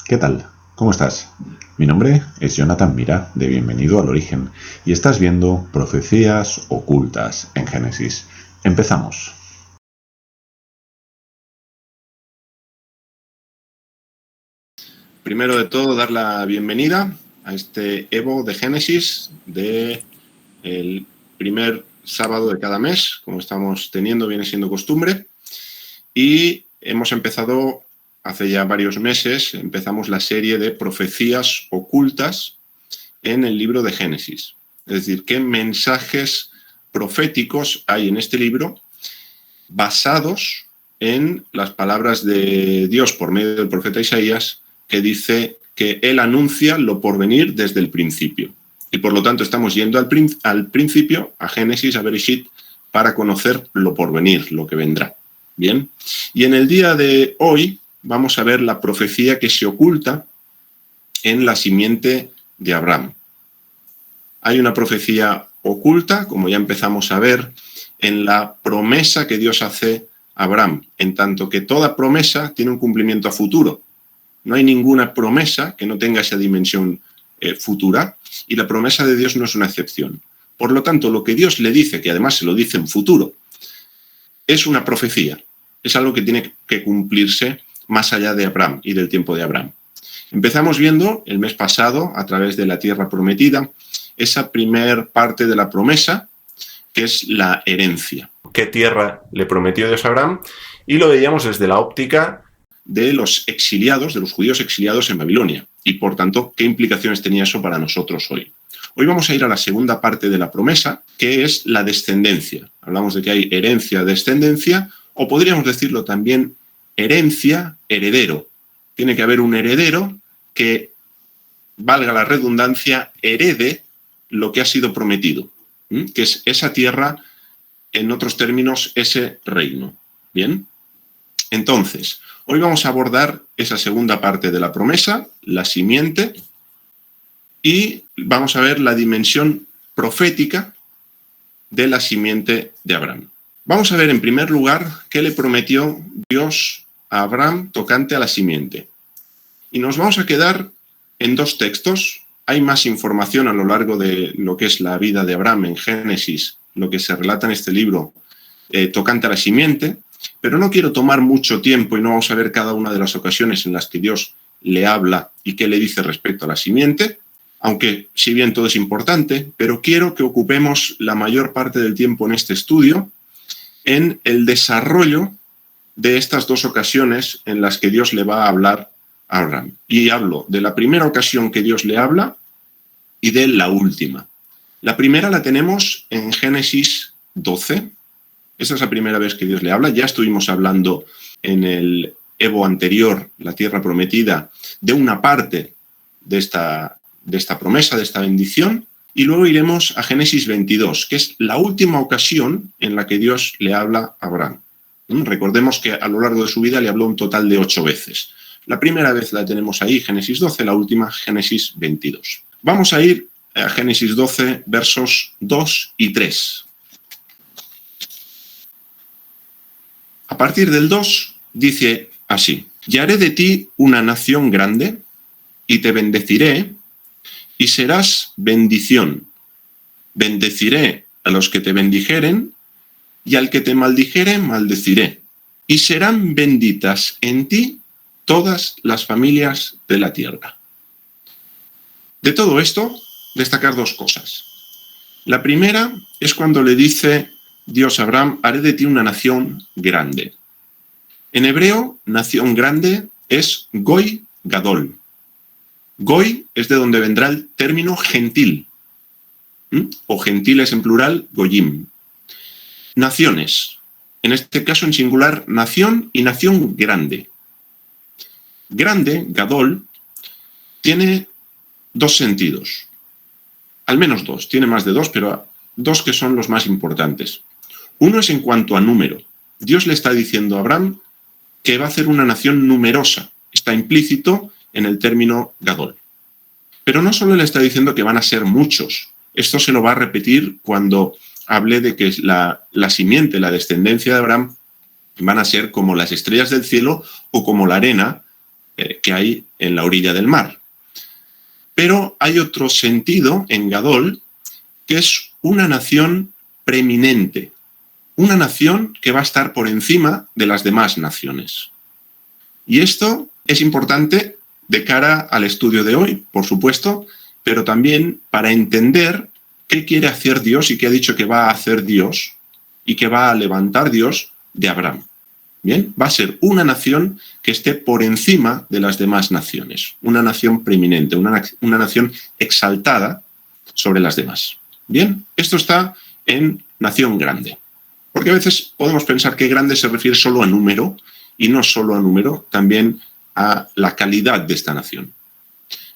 ¿Qué tal? ¿Cómo estás? Mi nombre es Jonathan Mira, de Bienvenido al Origen, y estás viendo Profecías Ocultas en Génesis. Empezamos. Primero de todo, dar la bienvenida a este Evo de Génesis del primer sábado de cada mes, como estamos teniendo, viene siendo costumbre. Y hemos empezado, hace ya varios meses, empezamos la serie de profecías ocultas en el libro de Génesis. Es decir, qué mensajes proféticos hay en este libro basados en las palabras de Dios por medio del profeta Isaías, que dice que él anuncia lo por venir desde el principio. Y por lo tanto estamos yendo al principio, a Génesis, a Bereshit, para conocer lo por venir, lo que vendrá. Bien. Y en el día de hoy vamos a ver la profecía que se oculta en la simiente de Abraham. Hay una profecía oculta, como ya empezamos a ver, en la promesa que Dios hace a Abraham, en tanto que toda promesa tiene un cumplimiento a futuro. No hay ninguna promesa que no tenga esa dimensión futura, y la promesa de Dios no es una excepción. Por lo tanto, lo que Dios le dice, que además se lo dice en futuro, es una profecía. Es algo que tiene que cumplirse más allá de Abraham y del tiempo de Abraham. Empezamos viendo el mes pasado, a través de la tierra prometida, esa primer parte de la promesa, que es la herencia. ¿Qué tierra le prometió Dios a Abraham? Y lo veíamos desde la óptica de los exiliados, de los judíos exiliados en Babilonia. Y por tanto, ¿qué implicaciones tenía eso para nosotros hoy? Hoy vamos a ir a la segunda parte de la promesa, que es la descendencia. Hablamos de que hay herencia, descendencia, o podríamos decirlo también herencia, heredero. Tiene que haber un heredero que, valga la redundancia, herede lo que ha sido prometido, que es esa tierra, en otros términos, ese reino. ¿Bien? Entonces, hoy vamos a abordar esa segunda parte de la promesa, la simiente, y vamos a ver la dimensión profética de la simiente de Abraham. Vamos a ver en primer lugar qué le prometió Dios a Abraham tocante a la simiente. Y nos vamos a quedar en dos textos. Hay más información a lo largo de lo que es la vida de Abraham en Génesis, lo que se relata en este libro tocante a la simiente, pero no quiero tomar mucho tiempo y no vamos a ver cada una de las ocasiones en las que Dios le habla y qué le dice respecto a la simiente, aunque si bien todo es importante, pero quiero que ocupemos la mayor parte del tiempo en este estudio en el desarrollo de estas dos ocasiones en las que Dios le va a hablar a Abraham. Y hablo de la primera ocasión que Dios le habla y de la última. La primera la tenemos en Génesis 12. Esa es la primera vez que Dios le habla. Ya estuvimos hablando en el Evo anterior, la tierra prometida, de una parte de esta promesa, de esta bendición. Y luego iremos a Génesis 22, que es la última ocasión en la que Dios le habla a Abraham. Recordemos que a lo largo de su vida le habló un total de 8 veces. La primera vez la tenemos ahí, Génesis 12, la última, Génesis 22. Vamos a ir a Génesis 12, versos 2 y 3. A partir del 2 dice así: y haré de ti una nación grande, y te bendeciré, y serás bendición. Bendeciré a los que te bendijeren, y al que te maldijere, maldeciré. Y serán benditas en ti todas las familias de la tierra. De todo esto, destacar dos cosas. La primera es cuando le dice Dios a Abraham: haré de ti una nación grande. En hebreo, nación grande es Goy Gadol. Goy es de donde vendrá el término gentil, o gentiles en plural, Goyim. Naciones, en este caso en singular, nación y nación grande. Grande, Gadol, tiene dos sentidos, al menos dos, tiene más de dos, pero dos que son los más importantes. Uno es en cuanto a número. Dios le está diciendo a Abraham que va a hacer una nación numerosa. Está implícito en el término Gadol. Pero no solo le está diciendo que van a ser muchos. Esto se lo va a repetir cuando hable de que la simiente, la descendencia de Abraham, van a ser como las estrellas del cielo o como la arena que hay en la orilla del mar. Pero hay otro sentido en Gadol, que es una nación preeminente, una nación que va a estar por encima de las demás naciones. Y esto es importante de cara al estudio de hoy, por supuesto, pero también para entender qué quiere hacer Dios y qué ha dicho que va a hacer Dios y que va a levantar Dios de Abraham. Bien, va a ser una nación que esté por encima de las demás naciones, una nación preeminente, una nación exaltada sobre las demás. Bien, esto está en nación grande, porque a veces podemos pensar que grande se refiere solo a número, y no solo a número, también a la calidad de esta nación.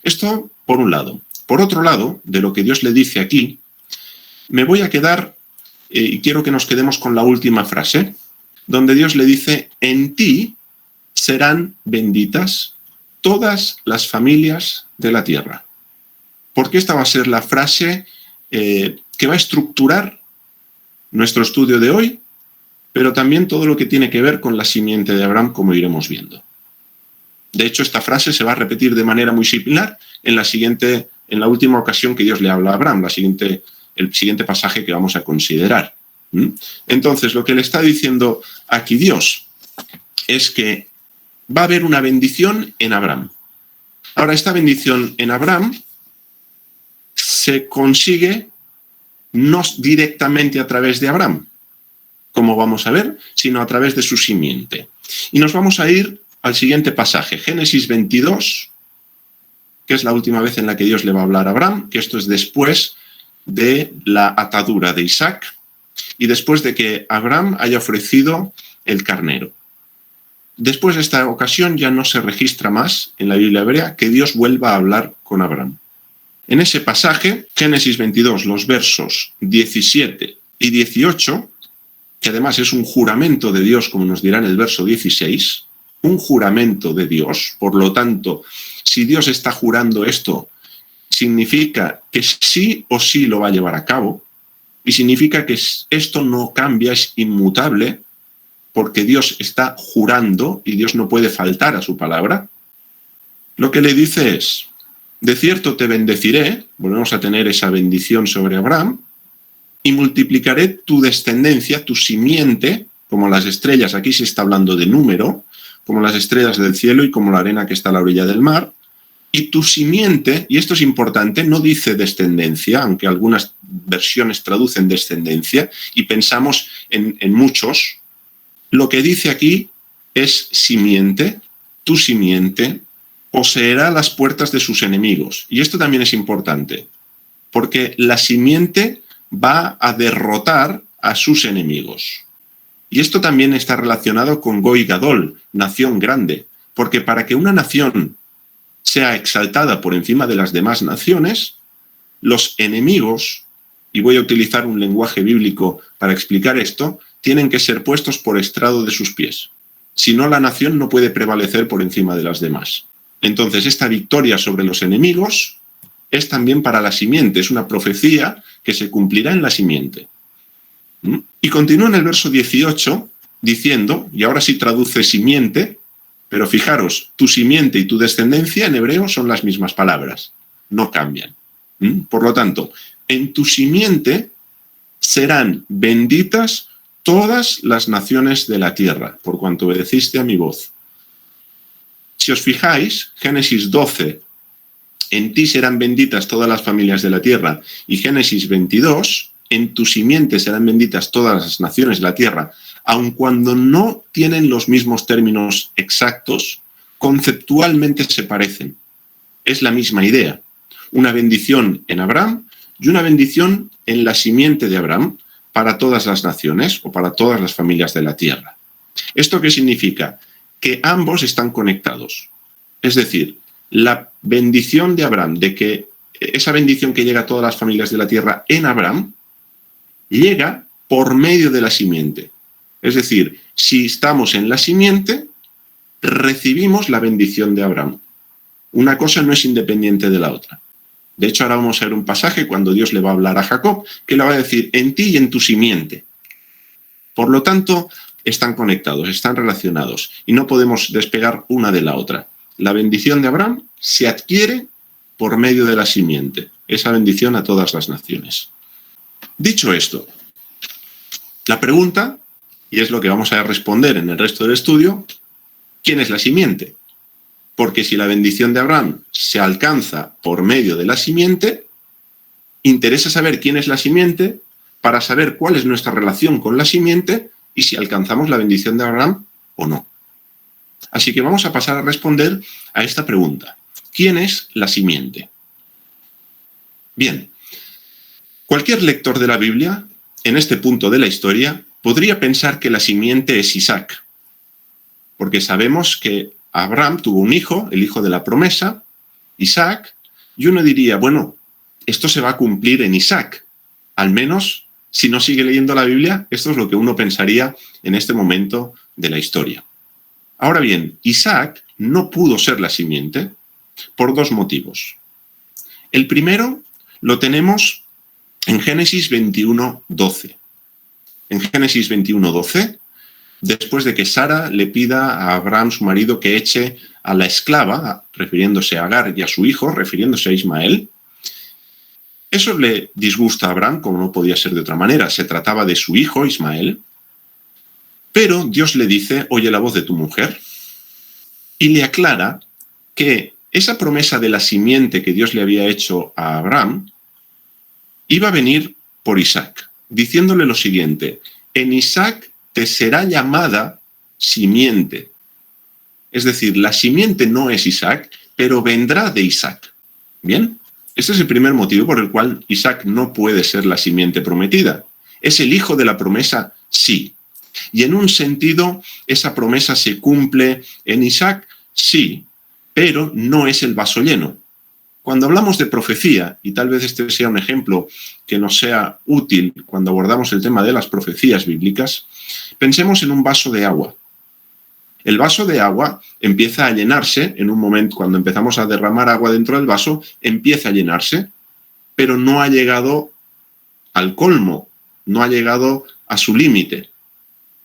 Esto por un lado. Por otro lado, de lo que Dios le dice aquí, me voy a quedar, y quiero que nos quedemos con la última frase, donde Dios le dice, en ti serán benditas todas las familias de la tierra. Porque esta va a ser la frase que va a estructurar nuestro estudio de hoy, pero también todo lo que tiene que ver con la simiente de Abraham, como iremos viendo. De hecho, esta frase se va a repetir de manera muy similar en la última ocasión que Dios le habla a Abraham, el siguiente pasaje que vamos a considerar. Entonces, lo que le está diciendo aquí Dios es que va a haber una bendición en Abraham. Ahora, esta bendición en Abraham se consigue no directamente a través de Abraham, como vamos a ver, sino a través de su simiente. Y nos vamos a ir al siguiente pasaje, Génesis 22, que es la última vez en la que Dios le va a hablar a Abraham, que esto es después de la atadura de Isaac y después de que Abraham haya ofrecido el carnero. Después de esta ocasión ya no se registra más en la Biblia hebrea que Dios vuelva a hablar con Abraham. En ese pasaje, Génesis 22, los versos 17 y 18, que además es un juramento de Dios, como nos dirá en el verso 16, un juramento de Dios, por lo tanto, si Dios está jurando esto, significa que sí o sí lo va a llevar a cabo, y significa que esto no cambia, es inmutable, porque Dios está jurando y Dios no puede faltar a su palabra. Lo que le dice es, de cierto te bendeciré, volvemos a tener esa bendición sobre Abraham, y multiplicaré tu descendencia, tu simiente, como las estrellas, aquí se está hablando de número, como las estrellas del cielo y como la arena que está a la orilla del mar, y tu simiente, y esto es importante, no dice descendencia, aunque algunas versiones traducen descendencia, y pensamos en muchos, lo que dice aquí es simiente, tu simiente poseerá las puertas de sus enemigos. Y esto también es importante, porque la simiente va a derrotar a sus enemigos. Y esto también está relacionado con Goy Gadol, nación grande, porque para que una nación sea exaltada por encima de las demás naciones, los enemigos, y voy a utilizar un lenguaje bíblico para explicar esto, tienen que ser puestos por estrado de sus pies. Si no, la nación no puede prevalecer por encima de las demás. Entonces, esta victoria sobre los enemigos es también para la simiente, es una profecía que se cumplirá en la simiente. Y continúa en el verso 18 diciendo, y ahora sí traduce simiente, pero fijaros, tu simiente y tu descendencia en hebreo son las mismas palabras, no cambian. Por lo tanto, en tu simiente serán benditas todas las naciones de la tierra, por cuanto obedeciste a mi voz. Si os fijáis, Génesis 12, en ti serán benditas todas las familias de la tierra, y Génesis 22, en tu simiente serán benditas todas las naciones de la tierra, aun cuando no tienen los mismos términos exactos, conceptualmente se parecen. Es la misma idea. Una bendición en Abraham y una bendición en la simiente de Abraham para todas las naciones o para todas las familias de la tierra. ¿Esto qué significa? Que ambos están conectados. Es decir, la bendición de Abraham, de que esa bendición que llega a todas las familias de la tierra en Abraham, llega por medio de la simiente. Es decir, si estamos en la simiente, recibimos la bendición de Abraham. Una cosa no es independiente de la otra. De hecho, ahora vamos a ver un pasaje cuando Dios le va a hablar a Jacob, que le va a decir, en ti y en tu simiente. Por lo tanto, están conectados, están relacionados, y no podemos despegar una de la otra. la bendición de Abraham se adquiere por medio de la simiente, esa bendición a todas las naciones. Dicho esto, la pregunta, y es lo que vamos a responder en el resto del estudio, ¿quién es la simiente? Porque si la bendición de Abraham se alcanza por medio de la simiente, interesa saber quién es la simiente para saber cuál es nuestra relación con la simiente y si alcanzamos la bendición de Abraham o no. Así que vamos a pasar a responder a esta pregunta. ¿Quién es la simiente? Bien, cualquier lector de la Biblia, en este punto de la historia, podría pensar que la simiente es Isaac, porque sabemos que Abraham tuvo un hijo, el hijo de la promesa, Isaac, y uno diría, bueno, esto se va a cumplir en Isaac. Al menos, si no sigue leyendo la Biblia, esto es lo que uno pensaría en este momento de la historia. Ahora bien, Isaac no pudo ser la simiente por dos motivos. El primero lo tenemos en Génesis 21:12. En Génesis 21:12, después de que Sara le pida a Abraham, su marido, que eche a la esclava, refiriéndose a Agar, y a su hijo, refiriéndose a Ismael, eso le disgusta a Abraham, como no podía ser de otra manera. Se trataba de su hijo, Ismael, pero Dios le dice, oye la voz de tu mujer, y le aclara que esa promesa de la simiente que Dios le había hecho a Abraham iba a venir por Isaac, diciéndole lo siguiente, en Isaac te será llamada simiente. Es decir, la simiente no es Isaac, pero vendrá de Isaac. ¿Bien? Este es el primer motivo por el cual Isaac no puede ser la simiente prometida. ¿Es el hijo de la promesa? Sí. Y en un sentido, esa promesa se cumple en Isaac, sí, pero no es el vaso lleno. Cuando hablamos de profecía, y tal vez este sea un ejemplo que nos sea útil cuando abordamos el tema de las profecías bíblicas, pensemos en un vaso de agua. El vaso de agua empieza a llenarse en un momento, cuando empezamos a derramar agua dentro del vaso, empieza a llenarse, pero no ha llegado al colmo, no ha llegado a su límite.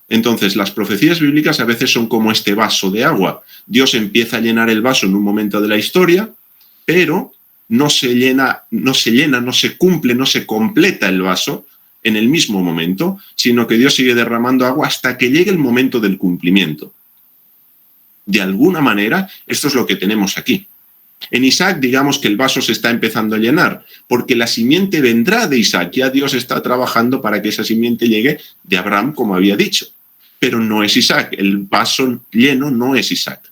Entonces, las profecías bíblicas a veces son como este vaso de agua. Dios empieza a llenar el vaso en un momento de la historia, pero no se llena, no se cumple, no se completa el vaso en el mismo momento, sino que Dios sigue derramando agua hasta que llegue el momento del cumplimiento. De alguna manera, esto es lo que tenemos aquí. En Isaac, digamos que el vaso se está empezando a llenar, porque la simiente vendrá de Isaac. Ya Dios está trabajando para que esa simiente llegue de Abraham, como había dicho. Pero no es Isaac, el vaso lleno no es Isaac.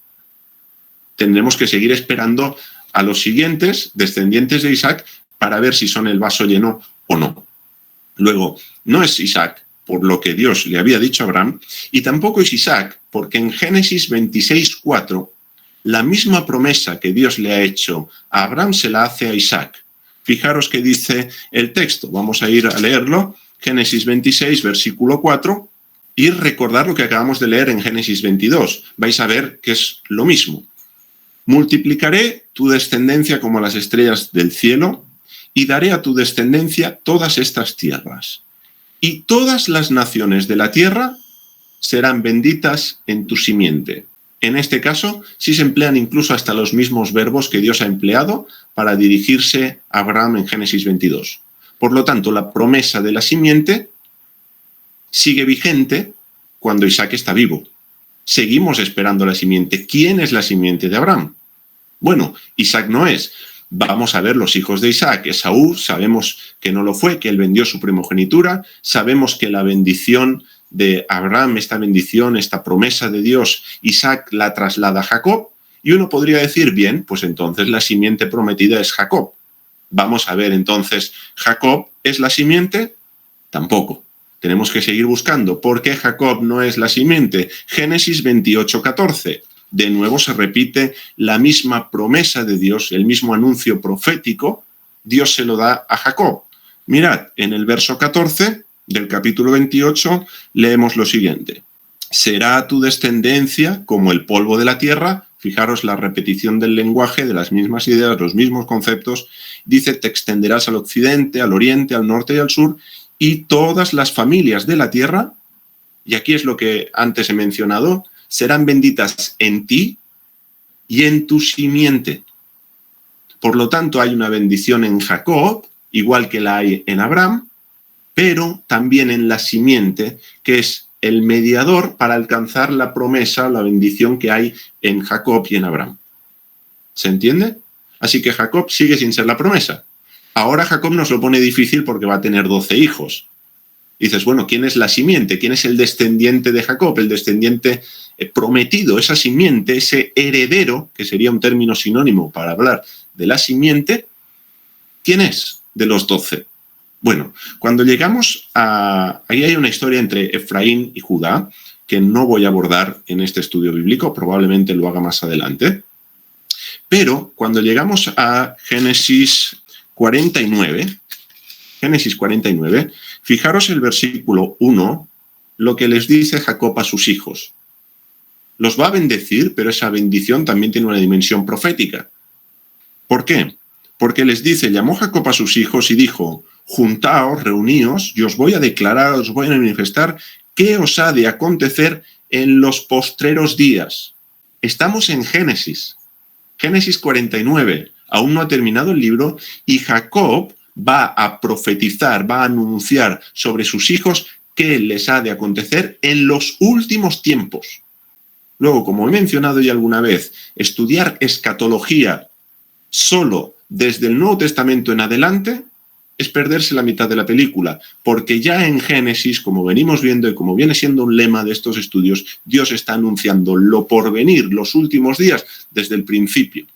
Tendremos que seguir esperando a los siguientes descendientes de Isaac para ver si son el vaso lleno o no. Luego, no es Isaac por lo que Dios le había dicho a Abraham, y tampoco es Isaac porque en Génesis 26:4 la misma promesa que Dios le ha hecho a Abraham se la hace a Isaac. Fijaros que dice el texto, vamos a ir a leerlo, Génesis 26, versículo 4, y recordar lo que acabamos de leer en Génesis 22. Vais a ver que es lo mismo. Multiplicaré tu descendencia como las estrellas del cielo y daré a tu descendencia todas estas tierras. Y todas las naciones de la tierra serán benditas en tu simiente. En este caso, sí se emplean incluso hasta los mismos verbos que Dios ha empleado para dirigirse a Abraham en Génesis 22. Por lo tanto, la promesa de la simiente sigue vigente cuando Isaac está vivo. Seguimos esperando la simiente. ¿Quién es la simiente de Abraham? Bueno, Isaac no es. Vamos a ver los hijos de Isaac. Esaú, sabemos que no lo fue, que él vendió su primogenitura. Sabemos que la bendición de Abraham, esta bendición, esta promesa de Dios, Isaac la traslada a Jacob. Y uno podría decir, bien, pues entonces la simiente prometida es Jacob. Vamos a ver entonces, ¿Jacob es la simiente? Tampoco. Tenemos que seguir buscando. ¿Por qué Jacob no es la simiente? Génesis 28:14. De nuevo se repite la misma promesa de Dios, el mismo anuncio profético, Dios se lo da a Jacob. Mirad, en el verso 14 del capítulo 28 leemos lo siguiente. Será tu descendencia como el polvo de la tierra. Fijaros la repetición del lenguaje, de las mismas ideas, los mismos conceptos. Dice, te extenderás al occidente, al oriente, al norte y al sur, y todas las familias de la tierra, y aquí es lo que antes he mencionado, serán benditas en ti y en tu simiente. Por lo tanto, hay una bendición en Jacob, igual que la hay en Abraham, pero también en la simiente, que es el mediador para alcanzar la promesa, la bendición que hay en Jacob y en Abraham. ¿Se entiende? Así que Jacob sigue sin ser la promesa. Ahora Jacob nos lo pone difícil porque va a tener 12 hijos. Dices, bueno, ¿quién es la simiente? ¿Quién es el descendiente de Jacob? El descendiente prometido, esa simiente, ese heredero, que sería un término sinónimo para hablar de la simiente. ¿Quién es de los 12? Bueno, cuando llegamos a... Ahí hay una historia entre Efraín y Judá, que no voy a abordar en este estudio bíblico, probablemente lo haga más adelante. Pero cuando llegamos a Génesis 49, fijaros el versículo 1, lo que les dice Jacob a sus hijos. Los va a bendecir, pero esa bendición también tiene una dimensión profética. ¿Por qué? Porque les dice, llamó Jacob a sus hijos y dijo, juntaos, reuníos, y os voy a declarar, os voy a manifestar qué os ha de acontecer en los postreros días. Estamos en Génesis 49, aún no ha terminado el libro, y Jacob va a profetizar, va a anunciar sobre sus hijos qué les ha de acontecer en los últimos tiempos. Luego, como he mencionado ya alguna vez, estudiar escatología solo desde el Nuevo Testamento en adelante es perderse la mitad de la película, porque ya en Génesis, como venimos viendo y como viene siendo un lema de estos estudios, Dios está anunciando lo por venir, los últimos días, desde el principio.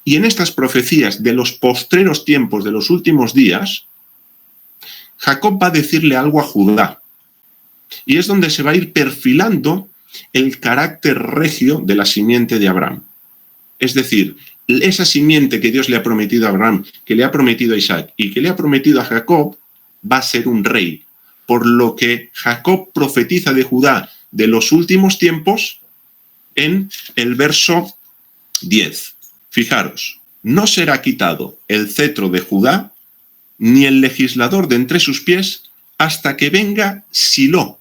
Y en estas profecías de los postreros tiempos, de los últimos días, Jacob va a decirle algo a Judá. Y es donde se va a ir perfilando el carácter regio de la simiente de Abraham. Es decir, esa simiente que Dios le ha prometido a Abraham, que le ha prometido a Isaac y que le ha prometido a Jacob, va a ser un rey. Por lo que Jacob profetiza de Judá de los últimos tiempos en el verso 10. Fijaros, no será quitado el cetro de Judá, ni el legislador de entre sus pies, hasta que venga Silo,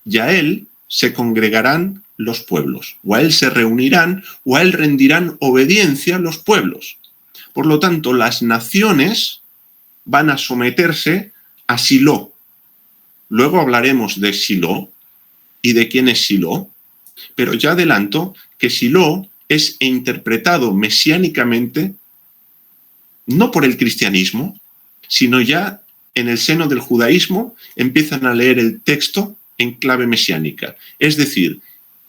y a él se congregarán los pueblos, o a él se reunirán, o a él rendirán obediencia los pueblos. Por lo tanto, las naciones van a someterse a Silo. Luego hablaremos de Silo y de quién es Silo, pero ya adelanto que Silo es interpretado mesiánicamente no por el cristianismo, sino ya en el seno del judaísmo empiezan a leer el texto en clave mesiánica. Es decir,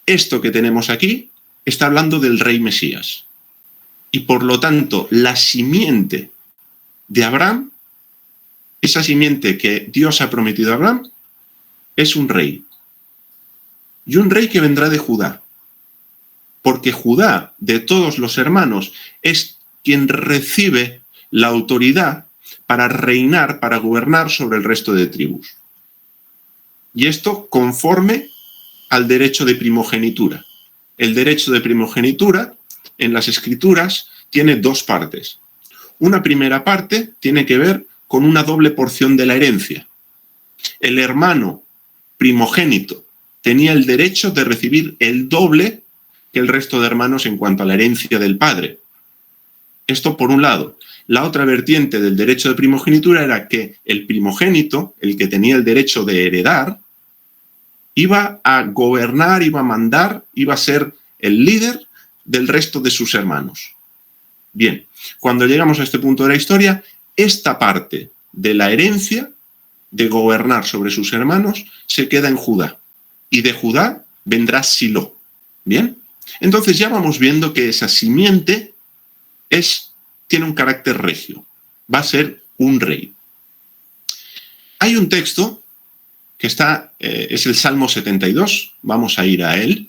esto que tenemos aquí está hablando del rey Mesías. Y por lo tanto, la simiente de Abraham, esa simiente que Dios ha prometido a Abraham, es un rey. Y un rey que vendrá de Judá. Porque Judá, de todos los hermanos, es quien recibe la autoridad para reinar, para gobernar sobre el resto de tribus. Y esto conforme al derecho de primogenitura. El derecho de primogenitura en las Escrituras tiene dos partes. Una primera parte tiene que ver con una doble porción de la herencia. El hermano primogénito tenía el derecho de recibir el doble que el resto de hermanos en cuanto a la herencia del padre. Esto por un lado. La otra vertiente del derecho de primogenitura era que el primogénito, el que tenía el derecho de heredar, iba a gobernar, iba a mandar, iba a ser el líder del resto de sus hermanos. Bien, cuando llegamos a este punto de la historia, esta parte de la herencia, de gobernar sobre sus hermanos, se queda en Judá. Y de Judá vendrá Silo. Bien, entonces ya vamos viendo que esa simiente tiene un carácter regio. Va a ser un rey. Hay un texto que es el Salmo 72, vamos a ir a él,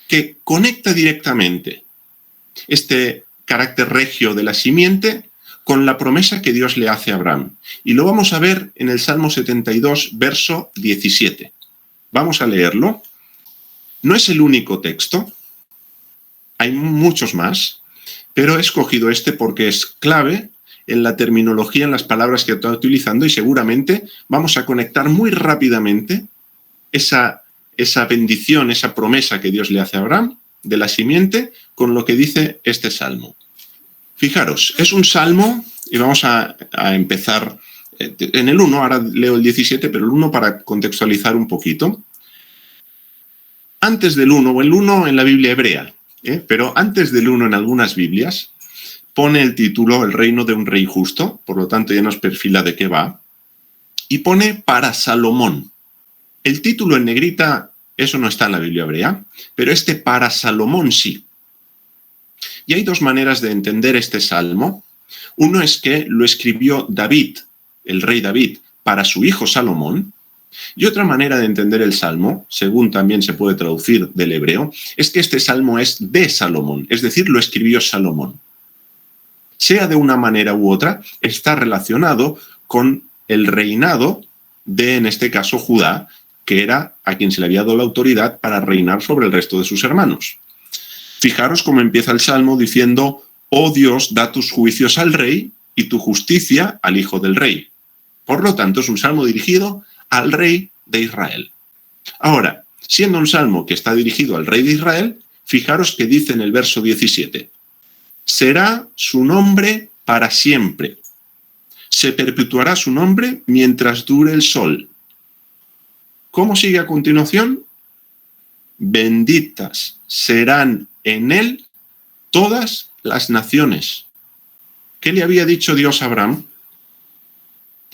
que conecta directamente este carácter regio de la simiente con la promesa que Dios le hace a Abraham. Y lo vamos a ver en el Salmo 72, verso 17. Vamos a leerlo. No es el único texto, hay muchos más, pero he escogido este porque es clave en la terminología, en las palabras que estoy utilizando, y seguramente vamos a conectar muy rápidamente esa bendición, esa promesa que Dios le hace a Abraham de la simiente con lo que dice este salmo. Fijaros, es un salmo, y vamos a empezar en el 1, ahora leo el 17, pero el 1 para contextualizar un poquito. Antes del 1, o el 1 en la Biblia hebrea, pero antes del 1 en algunas Biblias, pone el título El reino de un rey justo, por lo tanto ya nos perfila de qué va, y pone para Salomón. El título en negrita, eso no está en la Biblia hebrea, pero este para Salomón sí. Y hay dos maneras de entender este salmo. Uno es que lo escribió David, el rey David, para su hijo Salomón. Y otra manera de entender el salmo, según también se puede traducir del hebreo, es que este salmo es de Salomón, es decir, lo escribió Salomón. Sea de una manera u otra, está relacionado con el reinado de, en este caso, Judá, que era a quien se le había dado la autoridad para reinar sobre el resto de sus hermanos. Fijaros cómo empieza el salmo diciendo: «Oh Dios, da tus juicios al rey y tu justicia al hijo del rey». Por lo tanto, es un salmo dirigido al rey de Israel. Ahora, siendo un salmo que está dirigido al rey de Israel, fijaros que dice en el verso 17: «Será su nombre para siempre. Se perpetuará su nombre mientras dure el sol». ¿Cómo sigue a continuación? «Benditas serán en él todas las naciones». ¿Qué le había dicho Dios a Abraham?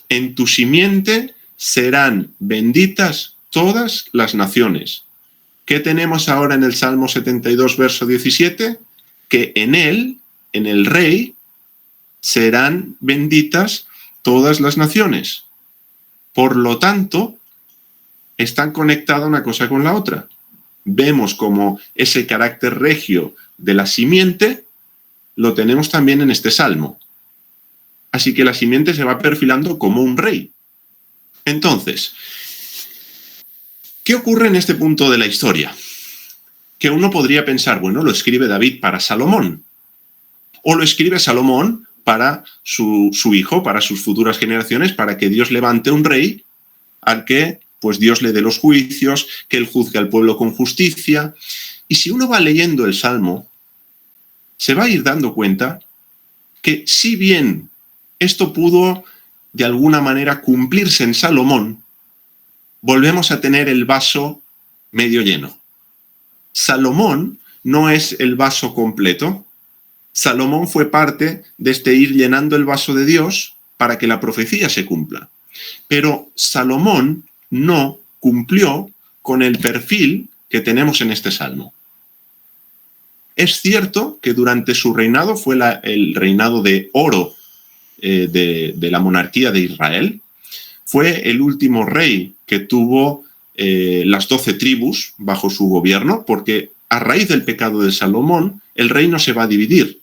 En tu simiente serán benditas todas las naciones. ¿Qué tenemos ahora en el Salmo 72, verso 17? Que en él, en el rey, serán benditas todas las naciones. Por lo tanto, están conectadas una cosa con la otra. Vemos como ese carácter regio de la simiente lo tenemos también en este salmo. Así que la simiente se va perfilando como un rey. Entonces, ¿qué ocurre en este punto de la historia? Que uno podría pensar, bueno, lo escribe David para Salomón, o lo escribe Salomón para su hijo, para sus futuras generaciones, para que Dios levante un rey al que pues Dios le dé los juicios, que él juzgue al pueblo con justicia. Y si uno va leyendo el Salmo, se va a ir dando cuenta que si bien esto pudo de alguna manera cumplirse en Salomón, volvemos a tener el vaso medio lleno. Salomón no es el vaso completo. Salomón fue parte de este ir llenando el vaso de Dios para que la profecía se cumpla. Pero Salomón no cumplió con el perfil que tenemos en este salmo. Es cierto que durante su reinado fue el reinado de oro de la monarquía de Israel. Fue el último rey que tuvo las 12 tribus bajo su gobierno, porque a raíz del pecado de Salomón el reino se va a dividir.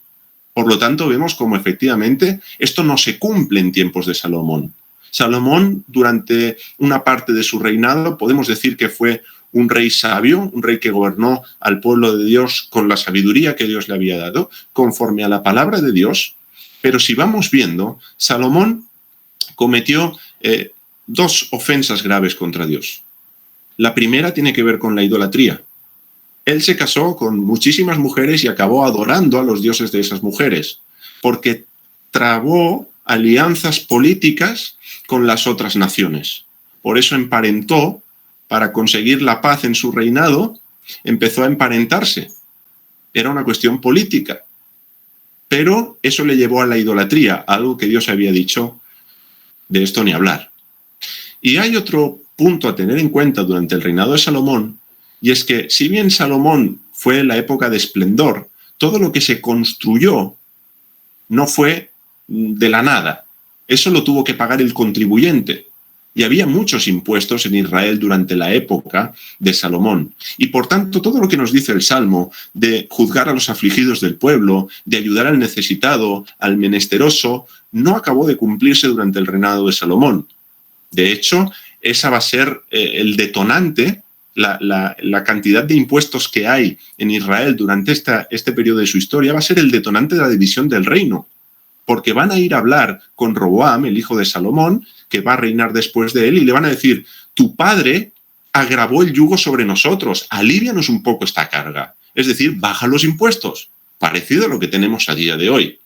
Por lo tanto, vemos cómo efectivamente esto no se cumple en tiempos de Salomón. Salomón, durante una parte de su reinado, podemos decir que fue un rey sabio, un rey que gobernó al pueblo de Dios con la sabiduría que Dios le había dado, conforme a la palabra de Dios. Pero si vamos viendo, Salomón cometió dos ofensas graves contra Dios. La primera tiene que ver con la idolatría. Él se casó con muchísimas mujeres y acabó adorando a los dioses de esas mujeres, porque trabó alianzas políticas con las otras naciones. Por eso emparentó, para conseguir la paz en su reinado, empezó a emparentarse. Era una cuestión política. Pero eso le llevó a la idolatría, algo que Dios había dicho, de esto ni hablar. Y hay otro punto a tener en cuenta durante el reinado de Salomón, y es que si bien Salomón fue la época de esplendor, todo lo que se construyó no fue de la nada. Eso lo tuvo que pagar el contribuyente. Y había muchos impuestos en Israel durante la época de Salomón. Y por tanto, todo lo que nos dice el Salmo de juzgar a los afligidos del pueblo, de ayudar al necesitado, al menesteroso, no acabó de cumplirse durante el reinado de Salomón. De hecho, esa va a ser el detonante, la cantidad de impuestos que hay en Israel durante este periodo de su historia va a ser el detonante de la división del reino. Porque van a ir a hablar con Roboam, el hijo de Salomón, que va a reinar después de él, y le van a decir: tu padre agravó el yugo sobre nosotros, alívianos un poco esta carga. es decir, baja los impuestos, parecido a lo que tenemos a día de hoy.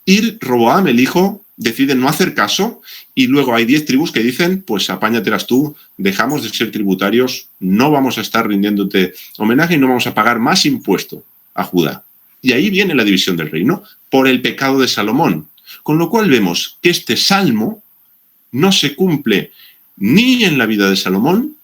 Y Roboam, el hijo, decide no hacer caso y luego hay 10 tribus que dicen, pues apáñatelas tú, dejamos de ser tributarios, no vamos a estar rindiéndote homenaje y no vamos a pagar más impuesto a Judá. Y ahí viene la división del reino, por el pecado de Salomón. Con lo cual vemos que este salmo no se cumple ni en la vida de Salomón,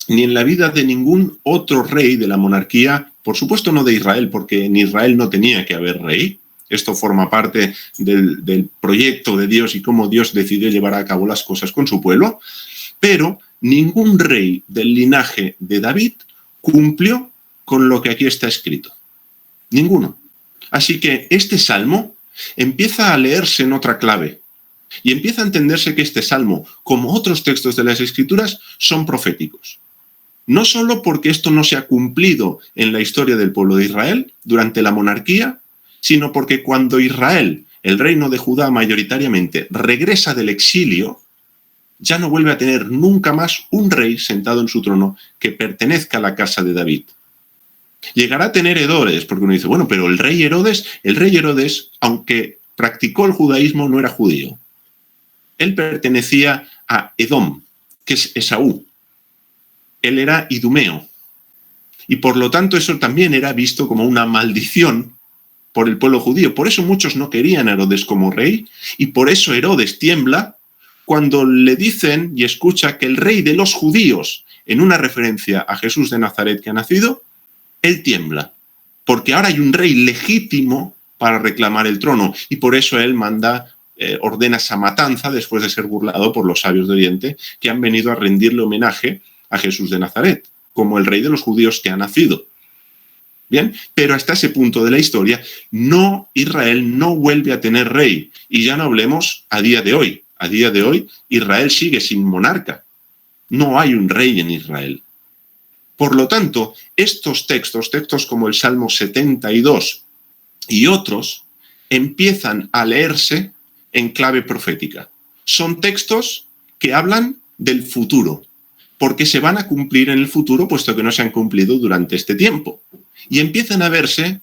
ni en la vida de ningún otro rey de la monarquía, por supuesto no de Israel, porque en Israel no tenía que haber rey. Esto forma parte del proyecto de Dios y cómo Dios decidió llevar a cabo las cosas con su pueblo, pero ningún rey del linaje de David cumplió con lo que aquí está escrito. Ninguno. Así que este salmo empieza a leerse en otra clave y empieza a entenderse que este salmo, como otros textos de las Escrituras, son proféticos. No solo porque esto no se ha cumplido en la historia del pueblo de Israel durante la monarquía, sino porque cuando Israel, el reino de Judá mayoritariamente, regresa del exilio, ya no vuelve a tener nunca más un rey sentado en su trono que pertenezca a la casa de David. Llegará a tener Herodes, porque uno dice, bueno, pero el rey Herodes, aunque practicó el judaísmo, no era judío. Él pertenecía a Edom, que es Esaú. Él era idumeo. Y por lo tanto eso también era visto como una maldición por el pueblo judío. Por eso muchos no querían a Herodes como rey y por eso Herodes tiembla cuando le dicen y escucha que el rey de los judíos, en una referencia a Jesús de Nazaret que ha nacido, él tiembla, porque ahora hay un rey legítimo para reclamar el trono y por eso él ordena esa matanza después de ser burlado por los sabios de Oriente que han venido a rendirle homenaje a Jesús de Nazaret, como el rey de los judíos que ha nacido. Bien, pero hasta ese punto de la historia, Israel no vuelve a tener rey. Y ya no hablemos a día de hoy. A día de hoy, Israel sigue sin monarca. No hay un rey en Israel. Por lo tanto, estos textos como el Salmo 72 y otros, empiezan a leerse en clave profética. Son textos que hablan del futuro, porque se van a cumplir en el futuro, puesto que no se han cumplido durante este tiempo. Y empiezan a verse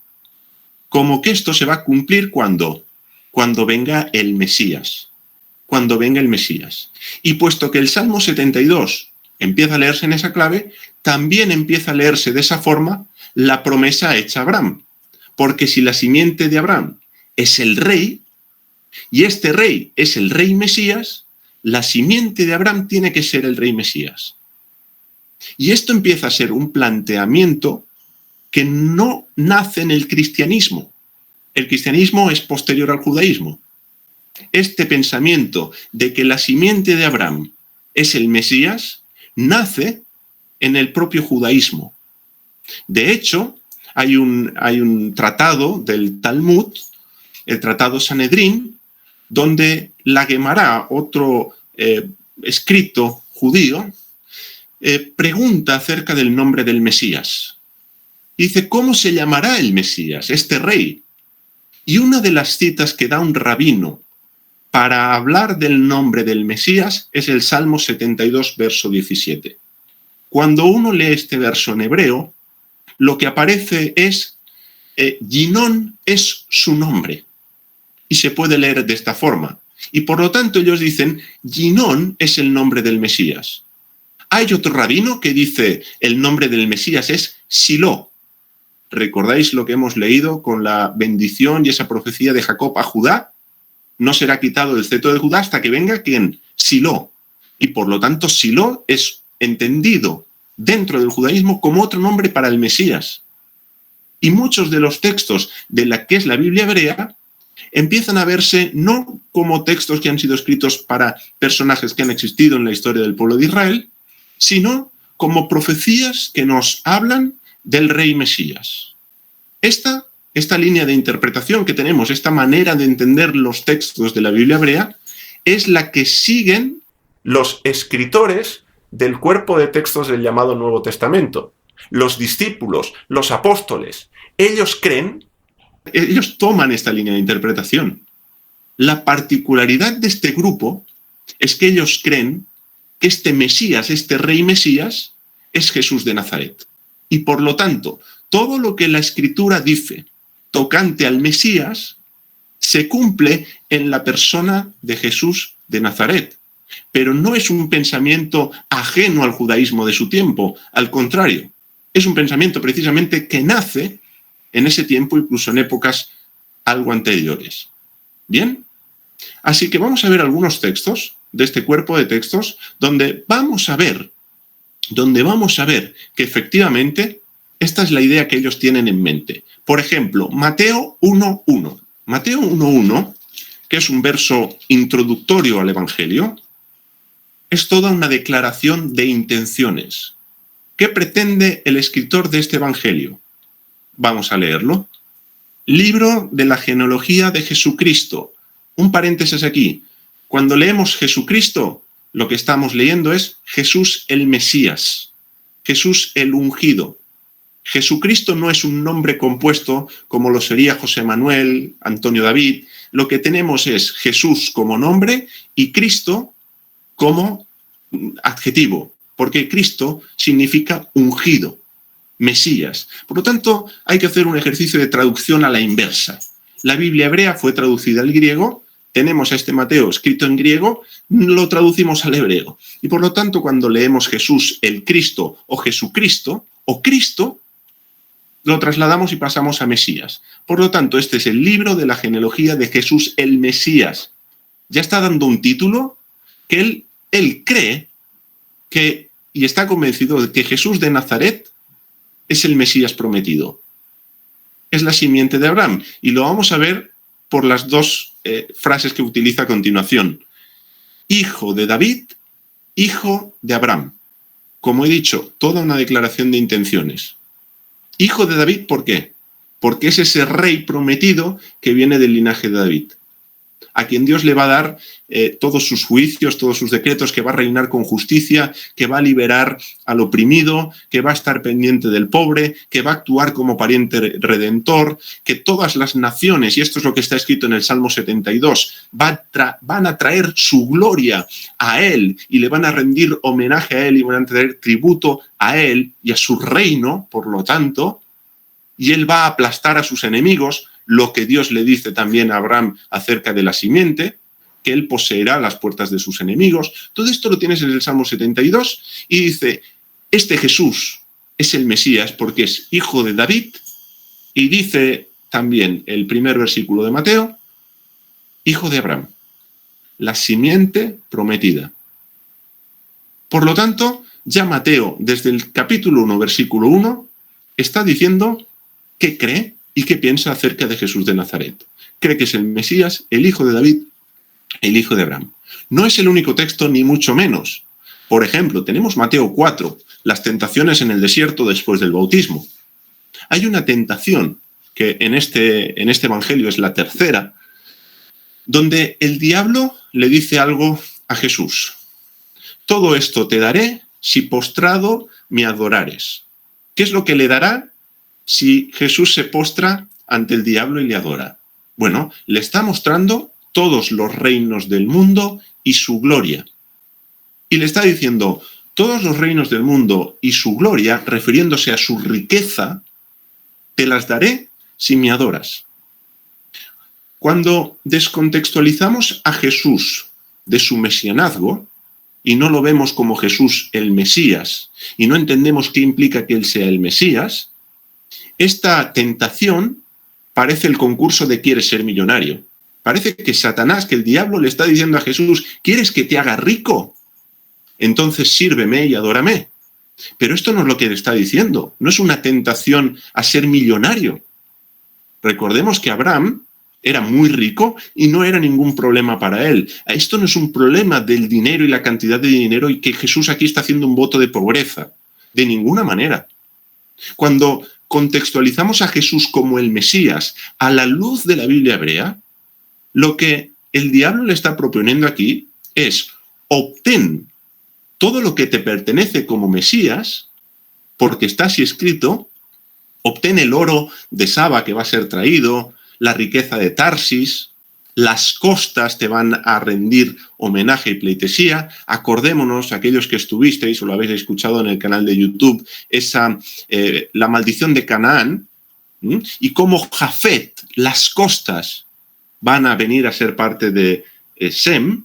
como que esto se va a cumplir cuando venga el Mesías. Cuando venga el Mesías. Y puesto que el Salmo 72 empieza a leerse en esa clave, también empieza a leerse de esa forma la promesa hecha a Abraham. Porque si la simiente de Abraham es el rey, y este rey es el rey Mesías, la simiente de Abraham tiene que ser el rey Mesías. Y esto empieza a ser un planteamiento que no nace en el cristianismo. El cristianismo es posterior al judaísmo. Este pensamiento de que la simiente de Abraham es el Mesías nace en el propio judaísmo. De hecho, hay un tratado del Talmud, el tratado Sanedrín, donde la Guemará, otro escrito judío, pregunta acerca del nombre del Mesías. Dice, ¿cómo se llamará el Mesías, este rey? Y una de las citas que da un rabino para hablar del nombre del Mesías es el Salmo 72, verso 17. Cuando uno lee este verso en hebreo, lo que aparece es, Ginón es su nombre. Y se puede leer de esta forma. Y por lo tanto ellos dicen, Ginón es el nombre del Mesías. Hay otro rabino que dice, el nombre del Mesías es Silo. ¿Recordáis lo que hemos leído con la bendición y esa profecía de Jacob a Judá? No será quitado el cetro de Judá hasta que venga ¿quién? Silo. Y por lo tanto Silo es entendido dentro del judaísmo como otro nombre para el Mesías. Y muchos de los textos de la que es la Biblia hebrea empiezan a verse no como textos que han sido escritos para personajes que han existido en la historia del pueblo de Israel, sino como profecías que nos hablan del rey Mesías. Esta línea de interpretación que tenemos, esta manera de entender los textos de la Biblia hebrea, es la que siguen los escritores del cuerpo de textos del llamado Nuevo Testamento, los discípulos, los apóstoles. Ellos toman esta línea de interpretación. La particularidad de este grupo es que ellos creen que este Mesías, este rey Mesías, es Jesús de Nazaret. Y por lo tanto, todo lo que la Escritura dice tocante al Mesías se cumple en la persona de Jesús de Nazaret. Pero no es un pensamiento ajeno al judaísmo de su tiempo, al contrario, es un pensamiento precisamente que nace en ese tiempo, incluso en épocas algo anteriores. ¿Bien? Así que vamos a ver algunos textos de este cuerpo de textos donde vamos a ver que efectivamente esta es la idea que ellos tienen en mente. Por ejemplo, Mateo 1.1. Mateo 1.1, que es un verso introductorio al Evangelio, es toda una declaración de intenciones. ¿Qué pretende el escritor de este Evangelio? Vamos a leerlo. Libro de la genealogía de Jesucristo. Un paréntesis aquí. Cuando leemos Jesucristo, lo que estamos leyendo es Jesús el Mesías, Jesús el ungido. Jesucristo no es un nombre compuesto como lo sería José Manuel, Antonio David. Lo que tenemos es Jesús como nombre y Cristo como adjetivo, porque Cristo significa ungido, Mesías. Por lo tanto, hay que hacer un ejercicio de traducción a la inversa. La Biblia hebrea fue traducida al griego, tenemos a este Mateo escrito en griego, lo traducimos al hebreo. Y por lo tanto, cuando leemos Jesús el Cristo o Jesucristo o Cristo, lo trasladamos y pasamos a Mesías. Por lo tanto, este es el libro de la genealogía de Jesús el Mesías. Ya está dando un título que él cree que, y está convencido de que Jesús de Nazaret es el Mesías prometido. Es la simiente de Abraham. Y lo vamos a ver por las dos frases que utiliza a continuación. Hijo de David, hijo de Abraham. Como he dicho, toda una declaración de intenciones. Hijo de David, ¿por qué? Porque es ese rey prometido que viene del linaje de David, a quien Dios le va a dar todos sus juicios, todos sus decretos, que va a reinar con justicia, que va a liberar al oprimido, que va a estar pendiente del pobre, que va a actuar como pariente redentor, que todas las naciones, y esto es lo que está escrito en el Salmo 72, van a traer su gloria a él y le van a rendir homenaje a él y van a traer tributo a él y a su reino, por lo tanto, y él va a aplastar a sus enemigos, lo que Dios le dice también a Abraham acerca de la simiente, que él poseerá las puertas de sus enemigos. Todo esto lo tienes en el Salmo 72 y dice, este Jesús es el Mesías porque es hijo de David, y dice también el primer versículo de Mateo, hijo de Abraham, la simiente prometida. Por lo tanto, ya Mateo, desde el capítulo 1, versículo 1, está diciendo qué cree y qué piensa acerca de Jesús de Nazaret. Cree que es el Mesías, el hijo de David, el hijo de Abraham. No es el único texto, ni mucho menos. Por ejemplo, tenemos Mateo 4, las tentaciones en el desierto después del bautismo. Hay una tentación que en este evangelio es la tercera, donde el diablo le dice algo a Jesús. Todo esto te daré si postrado me adorares. ¿Qué es lo que le dará si Jesús se postra ante el diablo y le adora? Bueno, le está mostrando todos los reinos del mundo y su gloria. Y le está diciendo, todos los reinos del mundo y su gloria, refiriéndose a su riqueza, te las daré si me adoras. Cuando descontextualizamos a Jesús de su mesianazgo, y no lo vemos como Jesús el Mesías, y no entendemos qué implica que él sea el Mesías, esta tentación parece el concurso de ¿quieres ser millonario? Parece que Satanás, que el diablo le está diciendo a Jesús, ¿quieres que te haga rico? Entonces sírveme y adórame. Pero esto no es lo que le está diciendo, no es una tentación a ser millonario. Recordemos que Abraham era muy rico y no era ningún problema para él. Esto no es un problema del dinero y la cantidad de dinero y que Jesús aquí está haciendo un voto de pobreza. De ninguna manera. Cuando contextualizamos a Jesús como el Mesías a la luz de la Biblia hebrea, lo que el diablo le está proponiendo aquí es obtén todo lo que te pertenece como Mesías, porque está así escrito, obtén el oro de Saba que va a ser traído, la riqueza de Tarsis, Las costas te van a rendir homenaje y pleitesía. Acordémonos, aquellos que estuvisteis o lo habéis escuchado en el canal de YouTube, la maldición de Canaán, y cómo Jafet, las costas, van a venir a ser parte de Sem,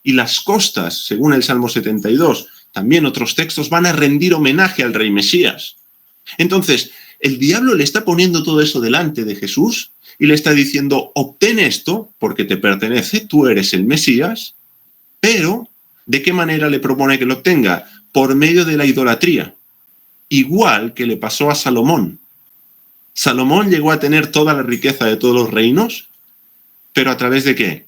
y las costas, según el Salmo 72, también otros textos, van a rendir homenaje al rey Mesías. Entonces, el diablo le está poniendo todo eso delante de Jesús y le está diciendo, obtén esto porque te pertenece, tú eres el Mesías, pero ¿de qué manera le propone que lo obtenga? Por medio de la idolatría, igual que le pasó a Salomón. Salomón llegó a tener toda la riqueza de todos los reinos, pero ¿a través de qué?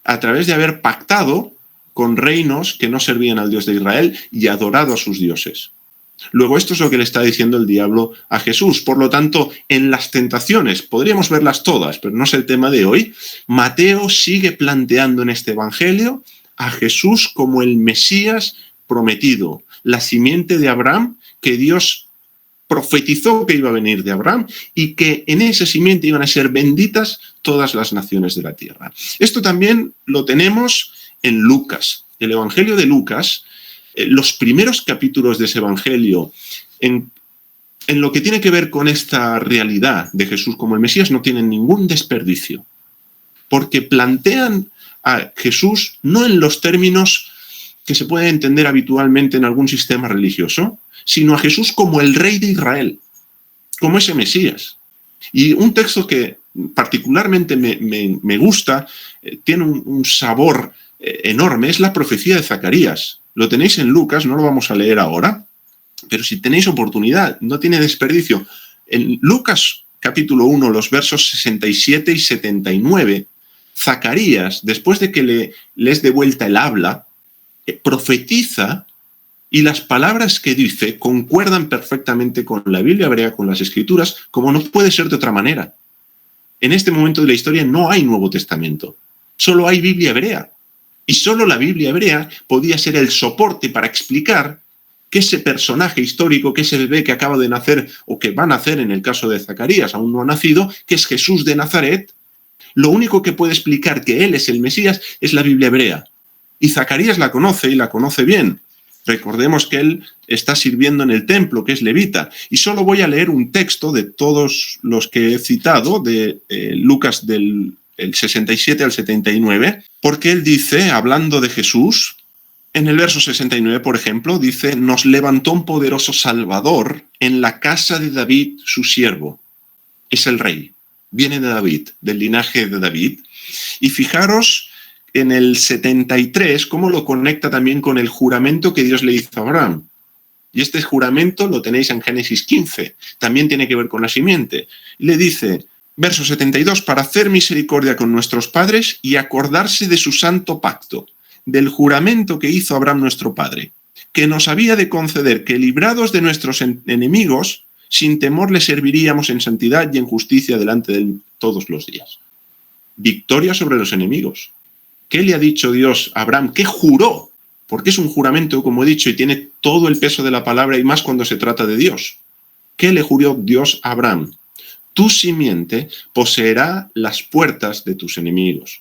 A través de haber pactado con reinos que no servían al Dios de Israel y adorado a sus dioses. Luego, esto es lo que le está diciendo el diablo a Jesús. Por lo tanto, en las tentaciones, podríamos verlas todas, pero no es el tema de hoy, Mateo sigue planteando en este evangelio a Jesús como el Mesías prometido, la simiente de Abraham que Dios profetizó que iba a venir de Abraham y que en esa simiente iban a ser benditas todas las naciones de la tierra. Esto también lo tenemos en Lucas. El evangelio de Lucas, los primeros capítulos de ese evangelio, en lo que tiene que ver con esta realidad de Jesús como el Mesías, no tienen ningún desperdicio, porque plantean a Jesús no en los términos que se puede entender habitualmente en algún sistema religioso, sino a Jesús como el rey de Israel, como ese Mesías. Y un texto que particularmente me gusta, tiene un sabor enorme, es la profecía de Zacarías. Lo tenéis en Lucas, no lo vamos a leer ahora, pero si tenéis oportunidad, no tiene desperdicio. En Lucas capítulo 1, los versos 67 y 79, Zacarías, después de que les dé vuelta el habla, profetiza, y las palabras que dice concuerdan perfectamente con la Biblia hebrea, con las Escrituras, como no puede ser de otra manera. En este momento de la historia no hay Nuevo Testamento, solo hay Biblia hebrea. Y solo la Biblia hebrea podía ser el soporte para explicar que ese personaje histórico, que ese bebé que acaba de nacer o que va a nacer en el caso de Zacarías, aún no ha nacido, que es Jesús de Nazaret, lo único que puede explicar que él es el Mesías es la Biblia hebrea. Y Zacarías la conoce y la conoce bien. Recordemos que él está sirviendo en el templo, que es levita. Y solo voy a leer un texto de todos los que he citado, de Lucas del 67 al 79, porque él dice, hablando de Jesús, en el verso 69, por ejemplo, dice, nos levantó un poderoso Salvador en la casa de David, su siervo. Es el rey, viene de David, del linaje de David. Y fijaros en el 73, cómo lo conecta también con el juramento que Dios le hizo a Abraham. Y este juramento lo tenéis en Génesis 15, también tiene que ver con la simiente. Le dice, verso 72, para hacer misericordia con nuestros padres y acordarse de su santo pacto, del juramento que hizo Abraham nuestro padre, que nos había de conceder que librados de nuestros enemigos, sin temor le serviríamos en santidad y en justicia delante de él todos los días. Victoria sobre los enemigos. ¿Qué le ha dicho Dios a Abraham? ¿Qué juró? Porque es un juramento, como he dicho, y tiene todo el peso de la palabra y más cuando se trata de Dios. ¿Qué le juró Dios a Abraham? Tu simiente poseerá las puertas de tus enemigos.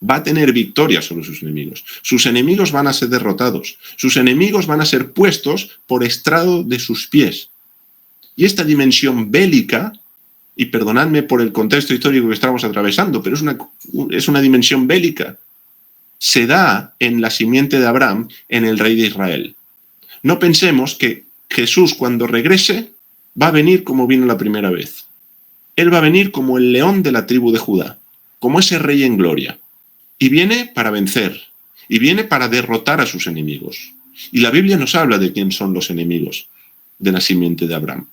Va a tener victoria sobre sus enemigos. Sus enemigos van a ser derrotados. Sus enemigos van a ser puestos por estrado de sus pies. Y esta dimensión bélica, y perdonadme por el contexto histórico que estamos atravesando, pero es una dimensión bélica, se da en la simiente de Abraham, en el rey de Israel. No pensemos que Jesús, cuando regrese, va a venir como vino la primera vez. Él va a venir como el león de la tribu de Judá, como ese rey en gloria. Y viene para vencer, y viene para derrotar a sus enemigos. Y la Biblia nos habla de quién son los enemigos de la simiente de Abraham.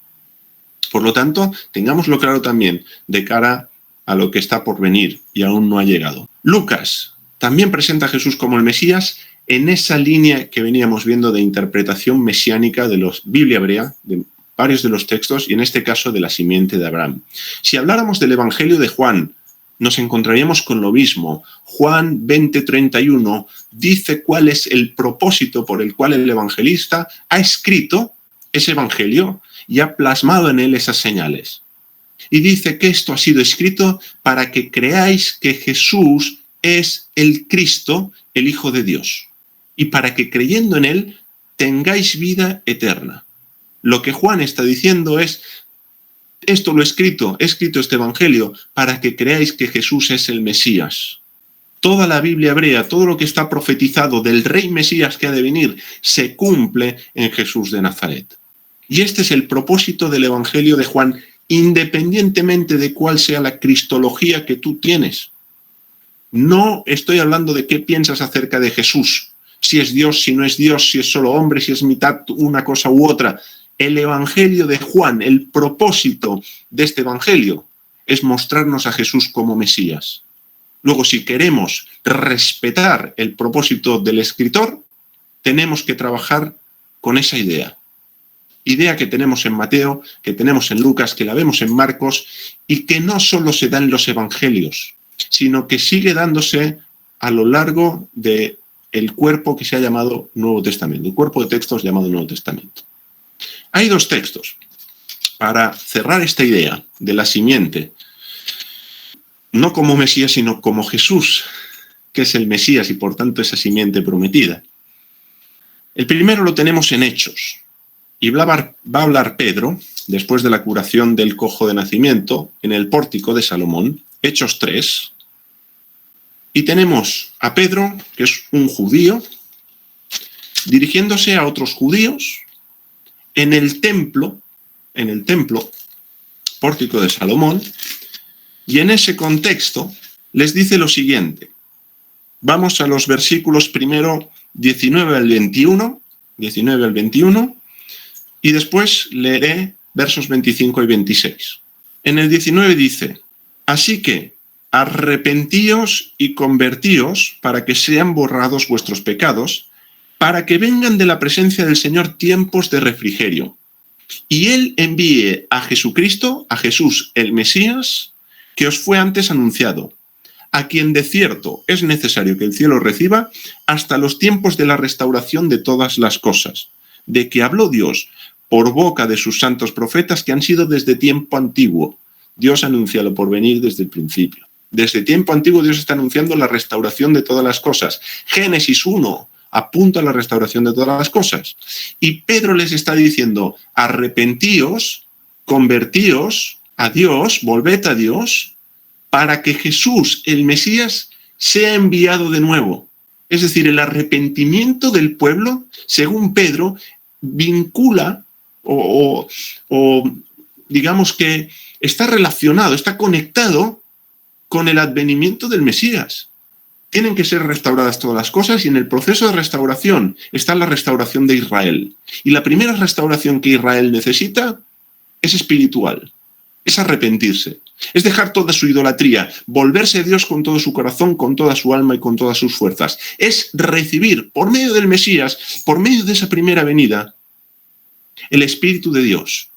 Por lo tanto, tengámoslo claro también de cara a lo que está por venir y aún no ha llegado. Lucas también presenta a Jesús como el Mesías en esa línea que veníamos viendo de interpretación mesiánica de los Biblia hebrea, de varios de los textos, y en este caso de la simiente de Abraham. Si habláramos del Evangelio de Juan, nos encontraríamos con lo mismo. Juan 20:31 dice cuál es el propósito por el cual el evangelista ha escrito ese evangelio y ha plasmado en él esas señales. Y dice que esto ha sido escrito para que creáis que Jesús es el Cristo, el Hijo de Dios, y para que creyendo en él tengáis vida eterna. Lo que Juan está diciendo es, esto lo he escrito este Evangelio para que creáis que Jesús es el Mesías. Toda la Biblia hebrea, todo lo que está profetizado del Rey Mesías que ha de venir, se cumple en Jesús de Nazaret. Y este es el propósito del Evangelio de Juan, independientemente de cuál sea la cristología que tú tienes. No estoy hablando de qué piensas acerca de Jesús, si es Dios, si no es Dios, si es solo hombre, si es mitad una cosa u otra. El Evangelio de Juan, el propósito de este Evangelio es mostrarnos a Jesús como Mesías. Luego, si queremos respetar el propósito del escritor, tenemos que trabajar con esa idea. Idea que tenemos en Mateo, que tenemos en Lucas, que la vemos en Marcos, y que no solo se da en los evangelios, sino que sigue dándose a lo largo del cuerpo que se ha llamado Nuevo Testamento, el cuerpo de textos llamado Nuevo Testamento. Hay dos textos para cerrar esta idea de la simiente, no como Mesías, sino como Jesús, que es el Mesías y por tanto esa simiente prometida. El primero lo tenemos en Hechos. Y va a hablar Pedro, después de la curación del cojo de nacimiento, en el pórtico de Salomón, Hechos 3. Y tenemos a Pedro, que es un judío, dirigiéndose a otros judíos en el templo, pórtico de Salomón, y en ese contexto les dice lo siguiente. Vamos a los versículos primero 19 al 21, y después leeré versos 25 y 26. En el 19 dice, así que arrepentíos y convertíos para que sean borrados vuestros pecados, para que vengan de la presencia del Señor tiempos de refrigerio. Y Él envíe a Jesucristo, a Jesús el Mesías, que os fue antes anunciado, a quien de cierto es necesario que el cielo reciba hasta los tiempos de la restauración de todas las cosas, de que habló Dios por boca de sus santos profetas que han sido desde tiempo antiguo. Dios anuncia lo por venir desde el principio. Desde tiempo antiguo Dios está anunciando la restauración de todas las cosas. Génesis 1 apunta a la restauración de todas las cosas. Y Pedro les está diciendo, arrepentíos, convertíos a Dios, volved a Dios, para que Jesús, el Mesías, sea enviado de nuevo. Es decir, el arrepentimiento del pueblo, según Pedro, vincula o digamos que está relacionado, está conectado con el advenimiento del Mesías. Tienen que ser restauradas todas las cosas y en el proceso de restauración está la restauración de Israel. Y la primera restauración que Israel necesita es espiritual, es arrepentirse, es dejar toda su idolatría, volverse a Dios con todo su corazón, con toda su alma y con todas sus fuerzas. Es recibir por medio del Mesías, por medio de esa primera venida, el Espíritu de Dios,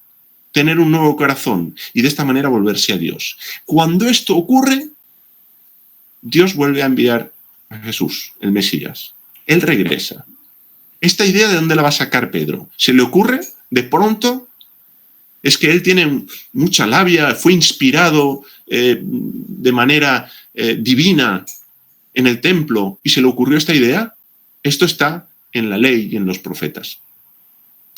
tener un nuevo corazón y de esta manera volverse a Dios. Cuando esto ocurre, Dios vuelve a enviar a Jesús, el Mesías. Él regresa. ¿Esta idea de dónde la va a sacar Pedro? ¿Se le ocurre de pronto? Es que él tiene mucha labia, fue inspirado de manera divina en el templo y se le ocurrió esta idea. Esto está en la ley y en los profetas.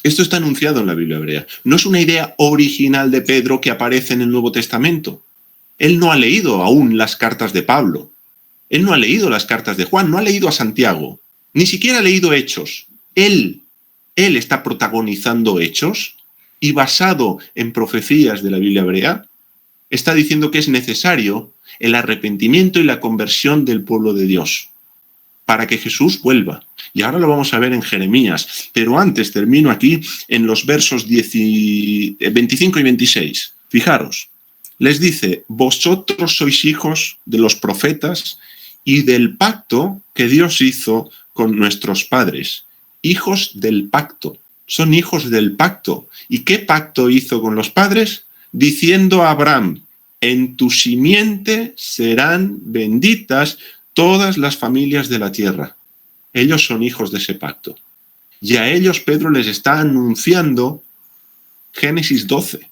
Esto está anunciado en la Biblia hebrea. No es una idea original de Pedro que aparece en el Nuevo Testamento. Él no ha leído aún las cartas de Pablo. Él no ha leído las cartas de Juan, no ha leído a Santiago. Ni siquiera ha leído Hechos. Él está protagonizando Hechos y basado en profecías de la Biblia hebrea, está diciendo que es necesario el arrepentimiento y la conversión del pueblo de Dios para que Jesús vuelva. Y ahora lo vamos a ver en Jeremías. Pero antes termino aquí en los versos 25 y 26. Fijaros, les dice, vosotros sois hijos de los profetas y del pacto que Dios hizo con nuestros padres. Hijos del pacto. Son hijos del pacto. ¿Y qué pacto hizo con los padres? Diciendo a Abraham, en tu simiente serán benditas todas las familias de la tierra. Ellos son hijos de ese pacto. Y a ellos Pedro les está anunciando Génesis 12,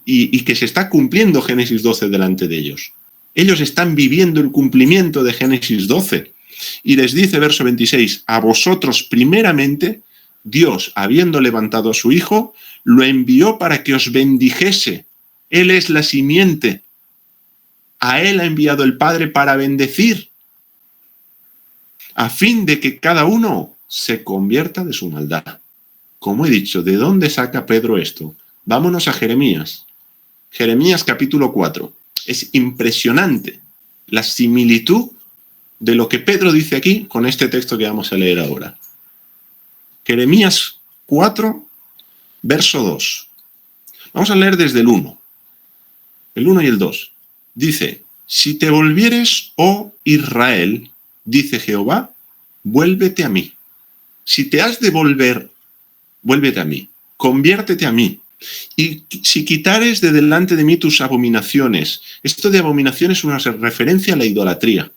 y que se está cumpliendo Génesis 12 delante de ellos. Ellos están viviendo el cumplimiento de Génesis 12. Y les dice, verso 26, a vosotros primeramente, Dios, habiendo levantado a su Hijo, lo envió para que os bendijese. Él es la simiente. A Él ha enviado el Padre para bendecir, a fin de que cada uno se convierta de su maldad. Como he dicho, ¿de dónde saca Pedro esto? Vámonos a Jeremías. Jeremías capítulo 4. Es impresionante la similitud de lo que Pedro dice aquí con este texto que vamos a leer ahora. Jeremías 4, verso 2. Vamos a leer desde el 1. El 1 y el 2. Dice, si te volvieres, oh Israel, dice Jehová, vuélvete a mí. Si te has de volver, vuélvete a mí. Conviértete a mí. Y si quitares de delante de mí tus abominaciones. Esto de abominación es una referencia a la idolatría.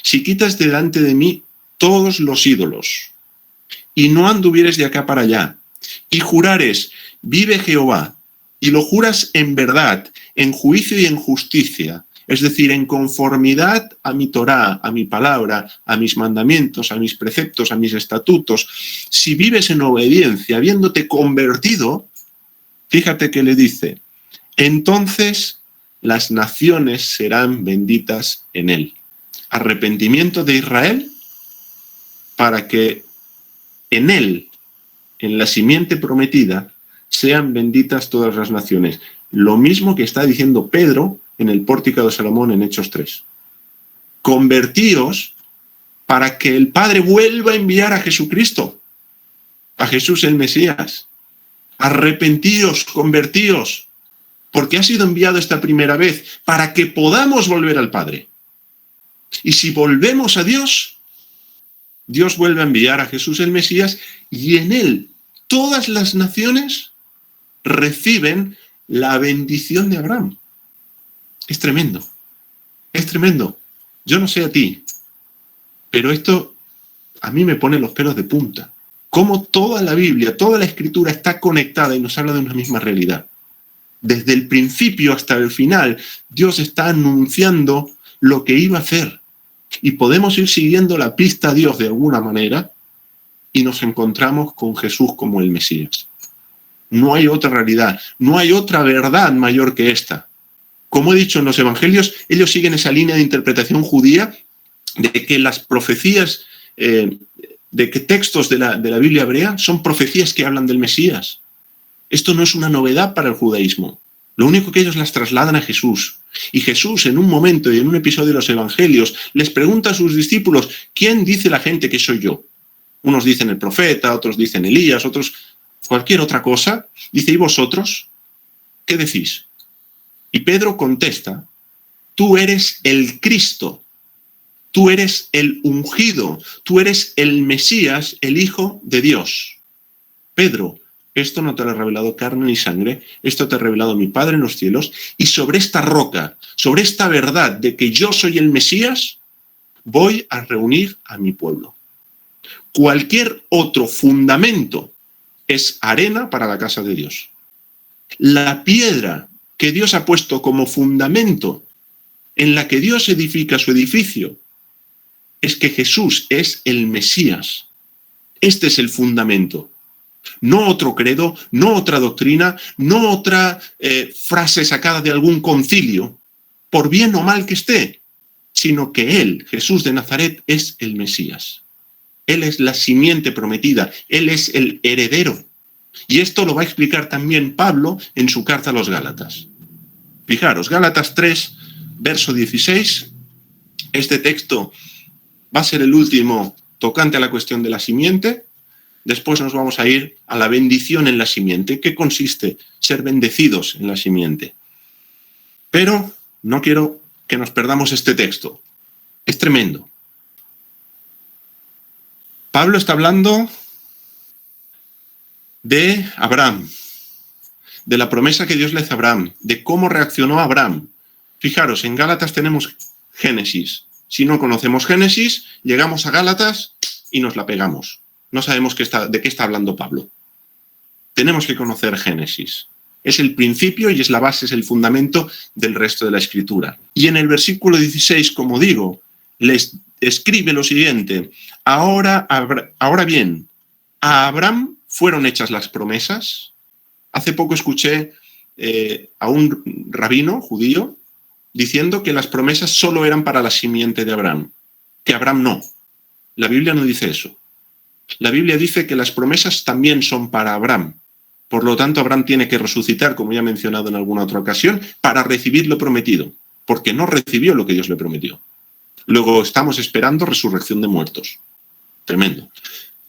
Si quitas delante de mí todos los ídolos, y no anduvieres de acá para allá, y jurares, vive Jehová, y lo juras en verdad, en juicio y en justicia, es decir, en conformidad a mi Torá, a mi palabra, a mis mandamientos, a mis preceptos, a mis estatutos, si vives en obediencia, habiéndote convertido, fíjate que le dice, entonces las naciones serán benditas en él. Arrepentimiento de Israel para que en él, en la simiente prometida, sean benditas todas las naciones. Lo mismo que está diciendo Pedro en el pórtico de Salomón en Hechos 3. Convertíos para que el Padre vuelva a enviar a Jesucristo, a Jesús el Mesías. Arrepentíos, convertíos, porque ha sido enviado esta primera vez para que podamos volver al Padre. Y si volvemos a Dios, Dios vuelve a enviar a Jesús el Mesías y en él todas las naciones reciben la bendición de Abraham. Es tremendo, es tremendo. Yo no sé a ti, pero esto a mí me pone los pelos de punta. Cómo toda la Biblia, toda la Escritura está conectada y nos habla de una misma realidad. Desde el principio hasta el final, Dios está anunciando lo que iba a hacer. Y podemos ir siguiendo la pista a Dios de alguna manera y nos encontramos con Jesús como el Mesías. No hay otra realidad, no hay otra verdad mayor que esta. Como he dicho en los evangelios, ellos siguen esa línea de interpretación judía de que las profecías, de que textos de la Biblia hebrea son profecías que hablan del Mesías. Esto no es una novedad para el judaísmo. Lo único que ellos las trasladan a Jesús. Y Jesús, en un momento y en un episodio de los evangelios, les pregunta a sus discípulos, ¿quién dice la gente que soy yo? Unos dicen el profeta, otros dicen Elías, otros cualquier otra cosa. Dice, ¿y vosotros? ¿Qué decís? Y Pedro contesta, tú eres el Cristo, tú eres el ungido, tú eres el Mesías, el Hijo de Dios. Pedro, esto no te lo ha revelado carne ni sangre, esto te ha revelado mi Padre en los cielos, y sobre esta roca, sobre esta verdad de que yo soy el Mesías, voy a reunir a mi pueblo. Cualquier otro fundamento es arena para la casa de Dios. La piedra que Dios ha puesto como fundamento en la que Dios edifica su edificio es que Jesús es el Mesías. Este es el fundamento. No otro credo, no otra doctrina, no otra frase sacada de algún concilio, por bien o mal que esté, sino que Él, Jesús de Nazaret, es el Mesías. Él es la simiente prometida, Él es el heredero. Y esto lo va a explicar también Pablo en su carta a los Gálatas. Fijaros, Gálatas 3, verso 16, este texto va a ser el último tocante a la cuestión de la simiente. Después nos vamos a ir a la bendición en la simiente. ¿Qué consiste? Ser bendecidos en la simiente. Pero no quiero que nos perdamos este texto. Es tremendo. Pablo está hablando de Abraham, de la promesa que Dios le hace a Abraham, de cómo reaccionó Abraham. Fijaros, en Gálatas tenemos Génesis. Si no conocemos Génesis, llegamos a Gálatas y nos la pegamos. No sabemos de qué está hablando Pablo. Tenemos que conocer Génesis. Es el principio y es la base, es el fundamento del resto de la Escritura. Y en el versículo 16, como digo, les escribe lo siguiente: ahora bien, ¿a Abraham fueron hechas las promesas? Hace poco escuché a un rabino judío diciendo que las promesas solo eran para la simiente de Abraham, que Abraham no. La Biblia no dice eso. La Biblia dice que las promesas también son para Abraham. Por lo tanto, Abraham tiene que resucitar, como ya he mencionado en alguna otra ocasión, para recibir lo prometido, porque no recibió lo que Dios le prometió. Luego estamos esperando resurrección de muertos. Tremendo.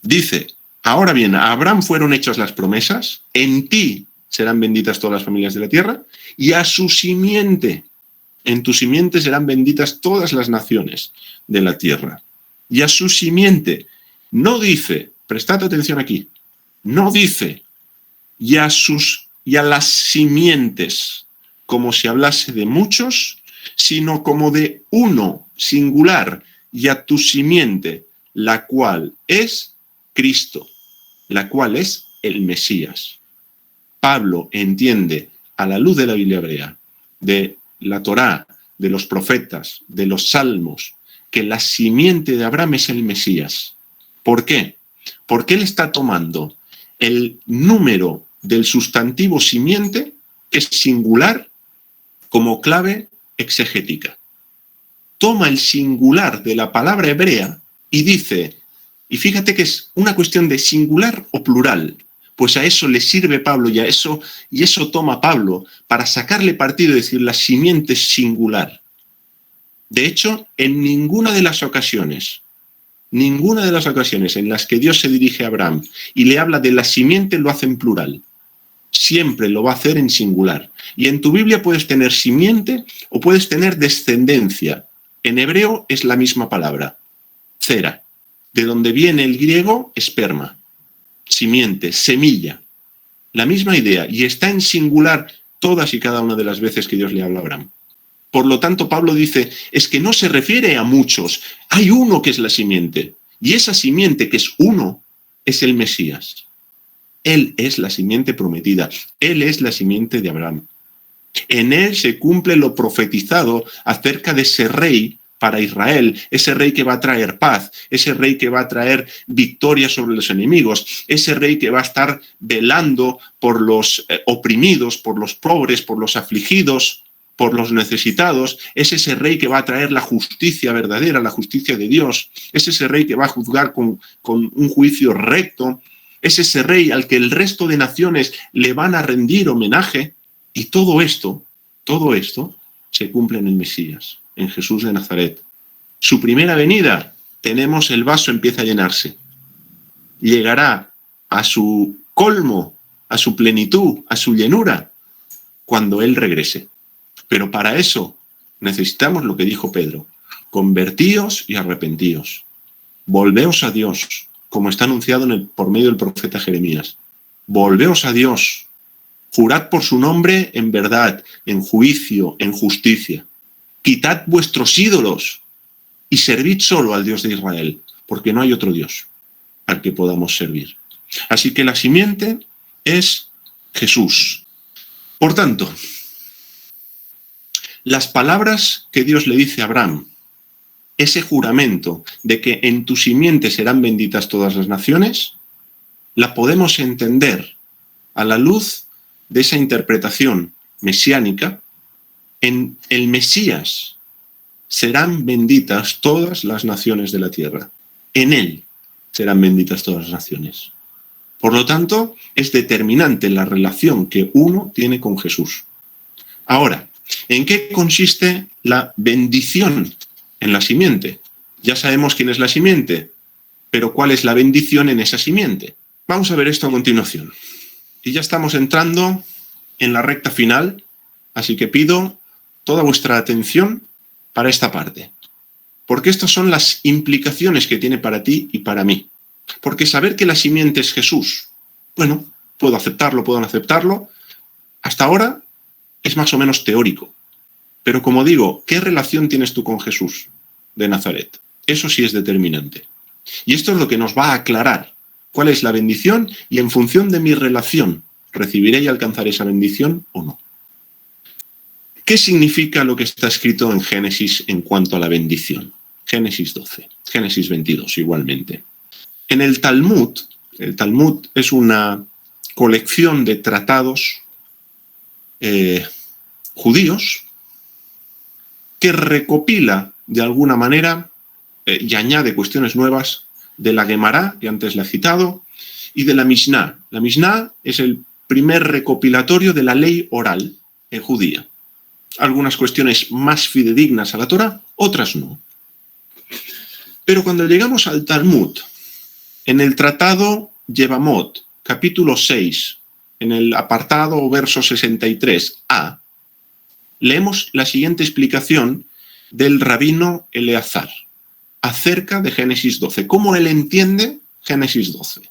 Dice: ahora bien, a Abraham fueron hechas las promesas, en ti serán benditas todas las familias de la tierra, y a su simiente, en tu simiente serán benditas todas las naciones de la tierra. Y a su simiente, no dice, prestad atención aquí, no dice, y a las simientes, como si hablase de muchos, sino como de uno singular, y a tu simiente, la cual es Cristo, la cual es el Mesías. Pablo entiende, a la luz de la Biblia hebrea, de la Torá, de los profetas, de los salmos, que la simiente de Abraham es el Mesías. ¿Por qué? Porque él está tomando el número del sustantivo simiente, que es singular, como clave exegética. Toma el singular de la palabra hebrea y dice, y fíjate que es una cuestión de singular o plural, pues a eso le sirve Pablo y eso toma Pablo para sacarle partido y decir la simiente es singular. De hecho, en ninguna de las ocasiones en las que Dios se dirige a Abraham y le habla de la simiente lo hace en plural. Siempre lo va a hacer en singular. Y en tu Biblia puedes tener simiente o puedes tener descendencia. En hebreo es la misma palabra, cera, de donde viene el griego esperma, simiente, semilla. La misma idea, y está en singular todas y cada una de las veces que Dios le habla a Abraham. Por lo tanto, Pablo dice, es que no se refiere a muchos, hay uno que es la simiente, y esa simiente que es uno es el Mesías. Él es la simiente prometida, él es la simiente de Abraham. En él se cumple lo profetizado acerca de ese rey para Israel, ese rey que va a traer paz, ese rey que va a traer victoria sobre los enemigos, ese rey que va a estar velando por los oprimidos, por los pobres, por los afligidos, por los necesitados. Es ese rey que va a traer la justicia verdadera, la justicia de Dios. Es ese rey que va a juzgar con un juicio recto. Es ese rey al que el resto de naciones le van a rendir homenaje. Y todo esto se cumple en el Mesías, en Jesús de Nazaret. Su primera venida, tenemos el vaso empieza a llenarse. Llegará a su colmo, a su plenitud, a su llenura, cuando Él regrese. Pero para eso necesitamos lo que dijo Pedro: convertíos y arrepentíos. Volveos a Dios, como está anunciado por medio del profeta Jeremías. Volveos a Dios. Jurad por su nombre en verdad, en juicio, en justicia. Quitad vuestros ídolos y servid solo al Dios de Israel, porque no hay otro Dios al que podamos servir. Así que la simiente es Jesús. Por tanto, las palabras que Dios le dice a Abraham, ese juramento de que en tu simiente serán benditas todas las naciones, la podemos entender a la luz de esa interpretación mesiánica. En el Mesías serán benditas todas las naciones de la tierra. En él serán benditas todas las naciones. Por lo tanto, es determinante la relación que uno tiene con Jesús. Ahora, ¿en qué consiste la bendición en la simiente? Ya sabemos quién es la simiente, pero ¿cuál es la bendición en esa simiente? Vamos a ver esto a continuación. Y ya estamos entrando en la recta final, así que pido toda vuestra atención para esta parte. Porque estas son las implicaciones que tiene para ti y para mí. Porque saber que la simiente es Jesús, bueno, puedo aceptarlo, puedo no aceptarlo. Hasta ahora es más o menos teórico. Pero como digo, ¿qué relación tienes tú con Jesús de Nazaret? Eso sí es determinante. Y esto es lo que nos va a aclarar cuál es la bendición y en función de mi relación ¿recibiré y alcanzaré esa bendición o no? ¿Qué significa lo que está escrito en Génesis en cuanto a la bendición? Génesis 12, Génesis 22 igualmente. En el Talmud es una colección de tratados judíos que recopila de alguna manera y añade cuestiones nuevas de la Gemara, que antes la he citado, y de la Mishnah. La Mishnah es el primer recopilatorio de la ley oral judía. Algunas cuestiones más fidedignas a la Torá, otras no. Pero cuando llegamos al Talmud, en el tratado Yevamot, capítulo 6, en el apartado verso 63a, leemos la siguiente explicación del rabino Eleazar acerca de Génesis 12. ¿Cómo él entiende Génesis 12?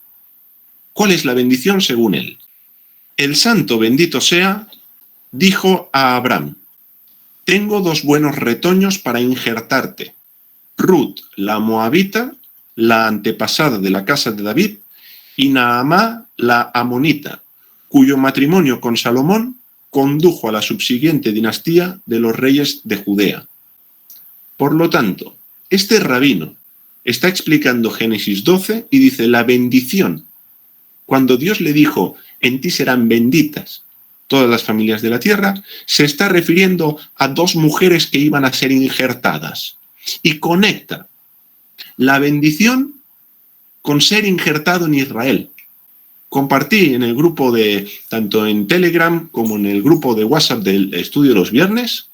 ¿Cuál es la bendición según él? El santo, bendito sea, dijo a Abraham: tengo 2 buenos retoños para injertarte. Ruth, la moabita, la antepasada de la casa de David, y Naamá, la amonita, cuyo matrimonio con Salomón condujo a la subsiguiente dinastía de los reyes de Judea. Por lo tanto, este rabino está explicando Génesis 12 y dice: la bendición, cuando Dios le dijo, en ti serán benditas todas las familias de la tierra, se está refiriendo a 2 mujeres que iban a ser injertadas. Y conecta la bendición con ser injertado en Israel. Compartí en el grupo tanto en Telegram como en el grupo de WhatsApp del estudio de los viernes,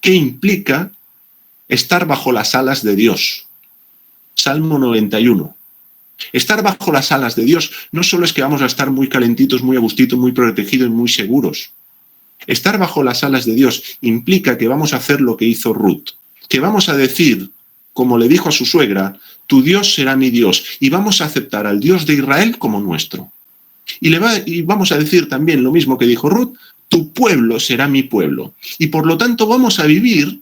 qué implica estar bajo las alas de Dios. Salmo 91. Estar bajo las alas de Dios no solo es que vamos a estar muy calentitos, muy a gustito, muy protegidos y muy seguros. Estar bajo las alas de Dios implica que vamos a hacer lo que hizo Ruth, que vamos a decir, como le dijo a su suegra, tu Dios será mi Dios, y vamos a aceptar al Dios de Israel como nuestro. Y vamos a decir también lo mismo que dijo Ruth, tu pueblo será mi pueblo, y por lo tanto vamos a vivir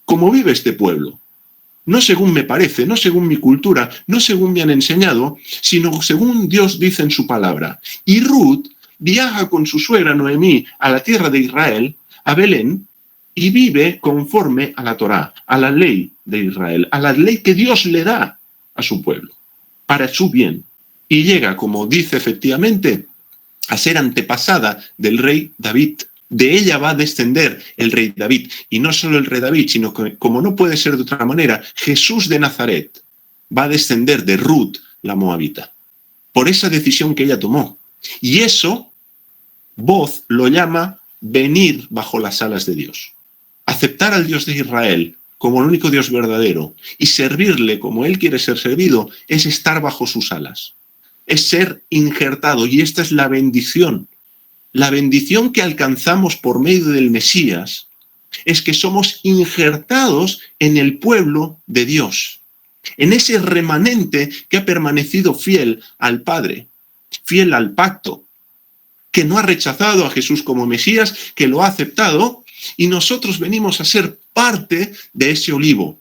como vive este pueblo. No según me parece, no según mi cultura, no según me han enseñado, sino según Dios dice en su palabra. Y Ruth viaja con su suegra Noemí a la tierra de Israel, a Belén, y vive conforme a la Torá, a la ley de Israel, a la ley que Dios le da a su pueblo, para su bien. Y llega, como dice efectivamente, a ser antepasada del rey David. De ella va a descender el rey David, y no solo el rey David, sino que, como no puede ser de otra manera, Jesús de Nazaret va a descender de Ruth, la moabita, por esa decisión que ella tomó. Y eso, Voz lo llama venir bajo las alas de Dios. Aceptar al Dios de Israel como el único Dios verdadero y servirle como Él quiere ser servido es estar bajo sus alas, es ser injertado, y esta es la bendición. La bendición que alcanzamos por medio del Mesías es que somos injertados en el pueblo de Dios, en ese remanente que ha permanecido fiel al Padre, fiel al pacto, que no ha rechazado a Jesús como Mesías, que lo ha aceptado, y nosotros venimos a ser parte de ese olivo.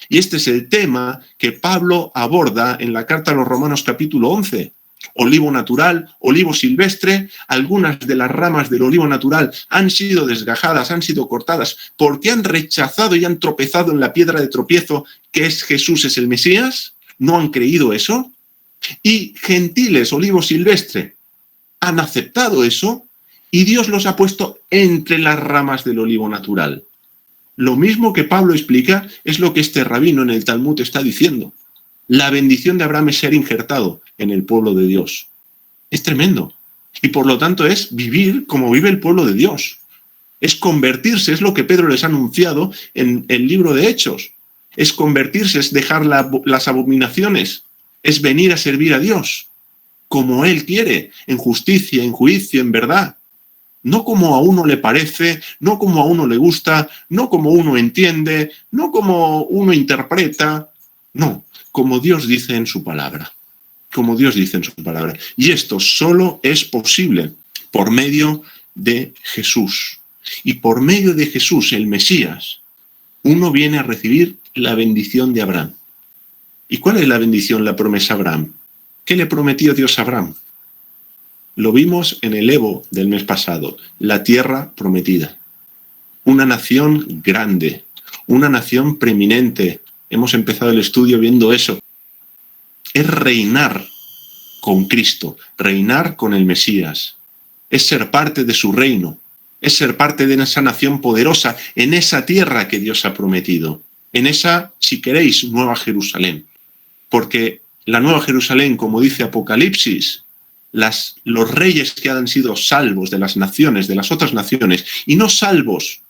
Y este es el tema que Pablo aborda en la carta a los Romanos capítulo 11. Olivo natural, olivo silvestre, algunas de las ramas del olivo natural han sido desgajadas, han sido cortadas, porque han rechazado y han tropezado en la piedra de tropiezo que es Jesús, es el Mesías, no han creído eso, y gentiles, olivo silvestre, han aceptado eso, y Dios los ha puesto entre las ramas del olivo natural. Lo mismo que Pablo explica es lo que este rabino en el Talmud está diciendo. La bendición de Abraham es ser injertado en el pueblo de Dios. Es tremendo. Y por lo tanto es vivir como vive el pueblo de Dios. Es convertirse, es lo que Pedro les ha anunciado en el libro de Hechos. Es convertirse, es dejar las abominaciones, es venir a servir a Dios, como Él quiere, en justicia, en juicio, en verdad. No como a uno le parece, no como a uno le gusta, no como uno entiende, no como uno interpreta, no, como Dios dice en su palabra. Como Dios dice en su palabra. Y esto solo es posible por medio de Jesús. Y por medio de Jesús, el Mesías, uno viene a recibir la bendición de Abraham. ¿Y cuál es la bendición, la promesa a Abraham? ¿Qué le prometió Dios a Abraham? Lo vimos en el Evo del mes pasado, la tierra prometida. Una nación grande, una nación preeminente. Hemos empezado el estudio viendo eso. Es reinar con Cristo, reinar con el Mesías. Es ser parte de su reino, es ser parte de esa nación poderosa, en esa tierra que Dios ha prometido, en esa, si queréis, Nueva Jerusalén. Porque la Nueva Jerusalén, como dice Apocalipsis, los reyes que han sido salvos de las naciones, de las otras naciones, y no salvos,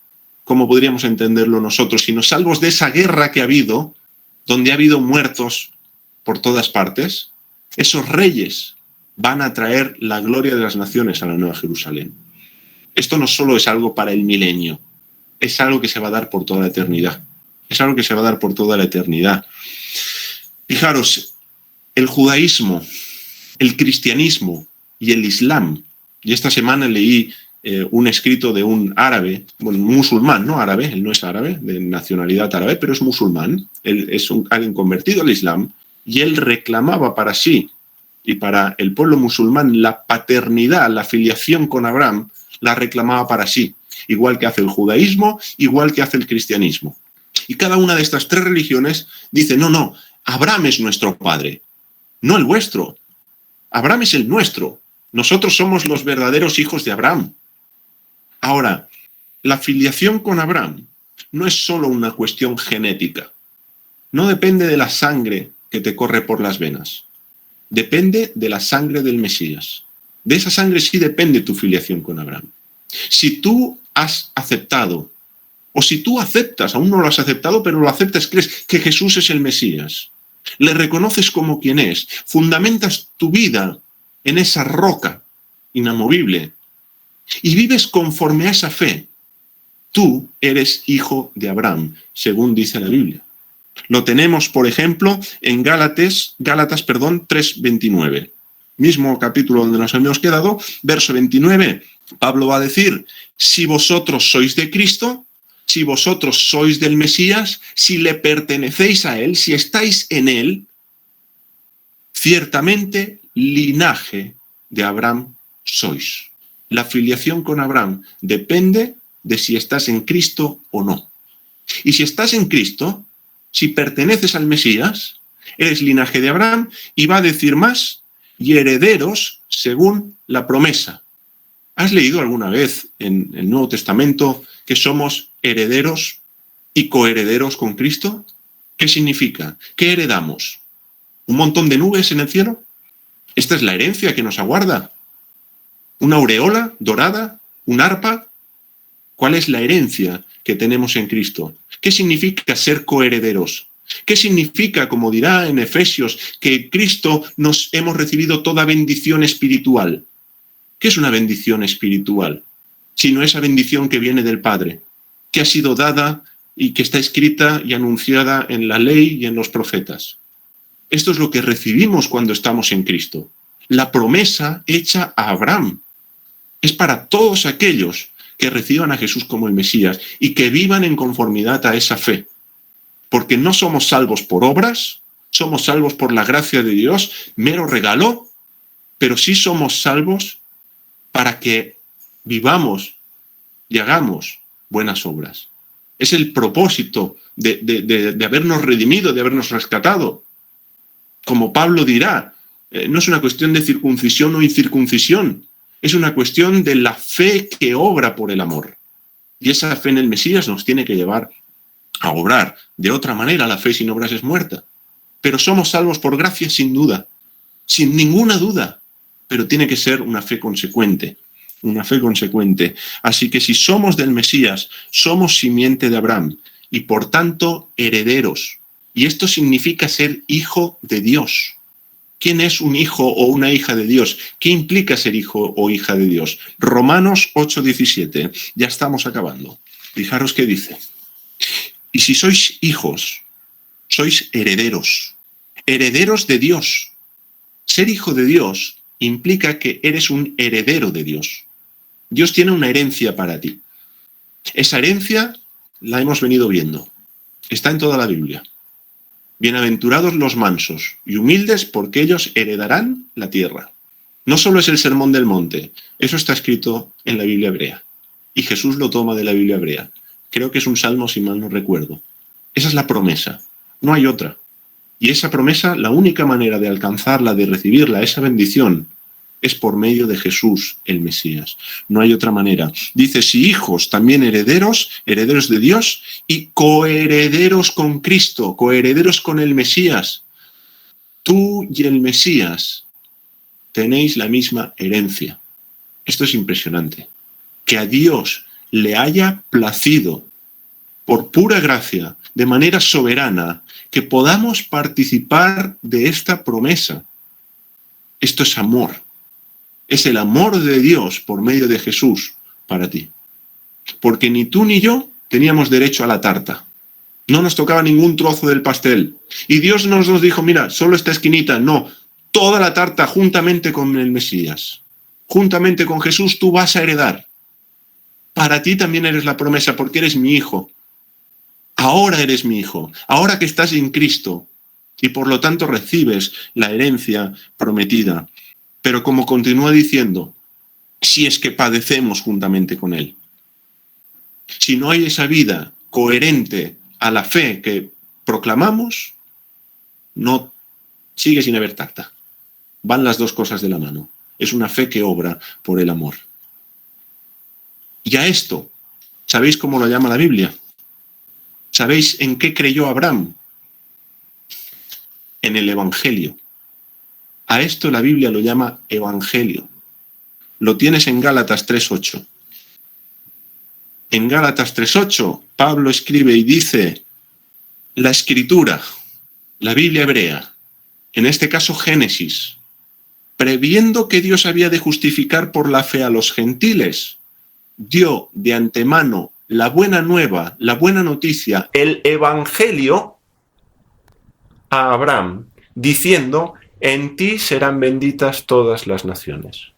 como podríamos entenderlo nosotros, sino salvos de esa guerra que ha habido, donde ha habido muertos por todas partes, esos reyes van a traer la gloria de las naciones a la Nueva Jerusalén. Esto no solo es algo para el milenio, es algo que se va a dar por toda la eternidad. Es algo que se va a dar por toda la eternidad. Fijaros, el judaísmo, el cristianismo y el islam. Y esta semana leí un escrito de un árabe, bueno, un musulmán, no árabe, él no es árabe, de nacionalidad árabe, pero es musulmán. Él es alguien convertido al islam y él reclamaba para sí y para el pueblo musulmán la paternidad, la filiación con Abraham, la reclamaba para sí, igual que hace el judaísmo, igual que hace el cristianismo. Y cada una de estas tres religiones dice, no, Abraham es nuestro padre, no el vuestro. Abraham es el nuestro. Nosotros somos los verdaderos hijos de Abraham. Ahora, la filiación con Abraham no es solo una cuestión genética. No depende de la sangre que te corre por las venas. Depende de la sangre del Mesías. De esa sangre sí depende tu filiación con Abraham. Si tú has aceptado, o si tú aceptas, aún no lo has aceptado, pero lo aceptas, crees que Jesús es el Mesías, le reconoces como quien es, fundamentas tu vida en esa roca inamovible y vives conforme a esa fe, tú eres hijo de Abraham, según dice la Biblia. Lo tenemos, por ejemplo, en Gálatas 3:29. Mismo capítulo donde nos hemos quedado, verso 29, Pablo va a decir, si vosotros sois de Cristo, si vosotros sois del Mesías, si le pertenecéis a Él, si estáis en Él, ciertamente linaje de Abraham sois. La filiación con Abraham depende de si estás en Cristo o no. Y si estás en Cristo, si perteneces al Mesías, eres linaje de Abraham y va a decir más, y herederos según la promesa. ¿Has leído alguna vez en el Nuevo Testamento que somos herederos y coherederos con Cristo? ¿Qué significa? ¿Qué heredamos? ¿Un montón de nubes en el cielo? Esta es la herencia que nos aguarda. ¿Una aureola dorada? ¿Un arpa? ¿Cuál es la herencia que tenemos en Cristo? ¿Qué significa ser coherederos? ¿Qué significa, como dirá en Efesios, que Cristo nos hemos recibido toda bendición espiritual? ¿Qué es una bendición espiritual? Sino esa bendición que viene del Padre, que ha sido dada y que está escrita y anunciada en la ley y en los profetas. Esto es lo que recibimos cuando estamos en Cristo. La promesa hecha a Abraham es para todos aquellos que reciban a Jesús como el Mesías y que vivan en conformidad a esa fe. Porque no somos salvos por obras, somos salvos por la gracia de Dios, mero regalo, pero sí somos salvos para que vivamos y hagamos buenas obras. Es el propósito de habernos redimido, de habernos rescatado. Como Pablo dirá, no es una cuestión de circuncisión o incircuncisión, es una cuestión de la fe que obra por el amor. Y esa fe en el Mesías nos tiene que llevar a obrar. De otra manera, la fe sin obras es muerta. Pero somos salvos por gracia sin duda, sin ninguna duda. Pero tiene que ser una fe consecuente, una fe consecuente. Así que si somos del Mesías, somos simiente de Abraham y por tanto herederos. Y esto significa ser hijo de Dios. ¿Quién es un hijo o una hija de Dios? ¿Qué implica ser hijo o hija de Dios? Romanos 8:17. Ya estamos acabando. Fijaros qué dice. Y si sois hijos, sois herederos, herederos de Dios. Ser hijo de Dios implica que eres un heredero de Dios. Dios tiene una herencia para ti. Esa herencia la hemos venido viendo. Está en toda la Biblia. Bienaventurados los mansos y humildes, porque ellos heredarán la tierra. No solo es el Sermón del Monte, eso está escrito en la Biblia hebrea. Y Jesús lo toma de la Biblia hebrea. Creo que es un salmo, si mal no recuerdo. Esa es la promesa, no hay otra. Y esa promesa, la única manera de alcanzarla, de recibirla, esa bendición, es por medio de Jesús, el Mesías. No hay otra manera. Dice, si hijos, también herederos, herederos de Dios y coherederos con Cristo, coherederos con el Mesías. Tú y el Mesías tenéis la misma herencia. Esto es impresionante. Que a Dios le haya placido, por pura gracia, de manera soberana, que podamos participar de esta promesa. Esto es amor. Es el amor de Dios por medio de Jesús para ti. Porque ni tú ni yo teníamos derecho a la tarta. No nos tocaba ningún trozo del pastel. Y Dios nos dijo, mira, solo esta esquinita. No, toda la tarta juntamente con el Mesías. Juntamente con Jesús tú vas a heredar. Para ti también eres la promesa porque eres mi hijo. Ahora eres mi hijo. Ahora que estás en Cristo. Y por lo tanto recibes la herencia prometida. Pero como continúa diciendo, si es que padecemos juntamente con Él. Si no hay esa vida coherente a la fe que proclamamos, no sigue sin haber tarta. Van las dos cosas de la mano. Es una fe que obra por el amor. Y a esto, ¿sabéis cómo lo llama la Biblia? ¿Sabéis en qué creyó Abraham? En el Evangelio. A esto la Biblia lo llama Evangelio. Lo tienes en Gálatas 3:8. En Gálatas 3:8, Pablo escribe y dice, la Escritura, la Biblia hebrea, en este caso Génesis, previendo que Dios había de justificar por la fe a los gentiles, dio de antemano la buena nueva, la buena noticia, el Evangelio a Abraham, diciendo, en ti serán benditas todas las naciones.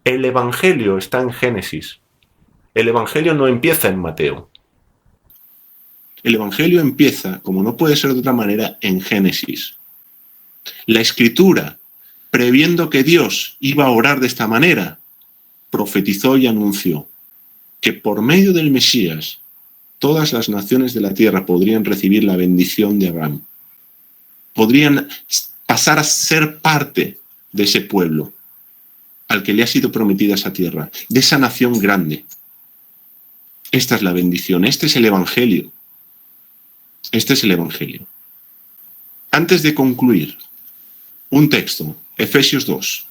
El Evangelio está en Génesis. El Evangelio no empieza en Mateo. El Evangelio empieza, como no puede ser de otra manera, en Génesis. La Escritura, previendo que Dios iba a orar de esta manera, profetizó y anunció que por medio del Mesías todas las naciones de la tierra podrían recibir la bendición de Abraham. Podrían pasar a ser parte de ese pueblo al que le ha sido prometida esa tierra, de esa nación grande. Esta es la bendición, este es el Evangelio. Este es el Evangelio. Antes de concluir, un texto, Efesios 2.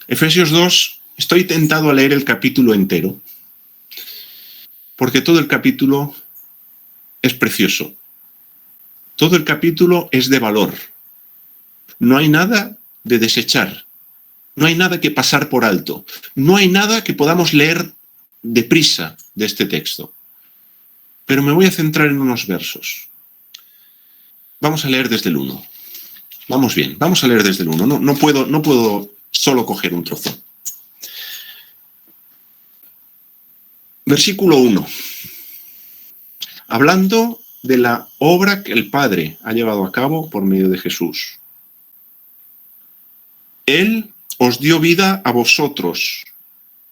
Efesios 2, estoy tentado a leer el capítulo entero, porque todo el capítulo es precioso. Todo el capítulo es de valor. No hay nada de desechar. No hay nada que pasar por alto. No hay nada que podamos leer deprisa de este texto. Pero me voy a centrar en unos versos. Vamos a leer desde el 1. Vamos bien, vamos a leer desde el 1. No puedo solo coger un trozo. Versículo 1. Hablando de la obra que el Padre ha llevado a cabo por medio de Jesús. Él os dio vida a vosotros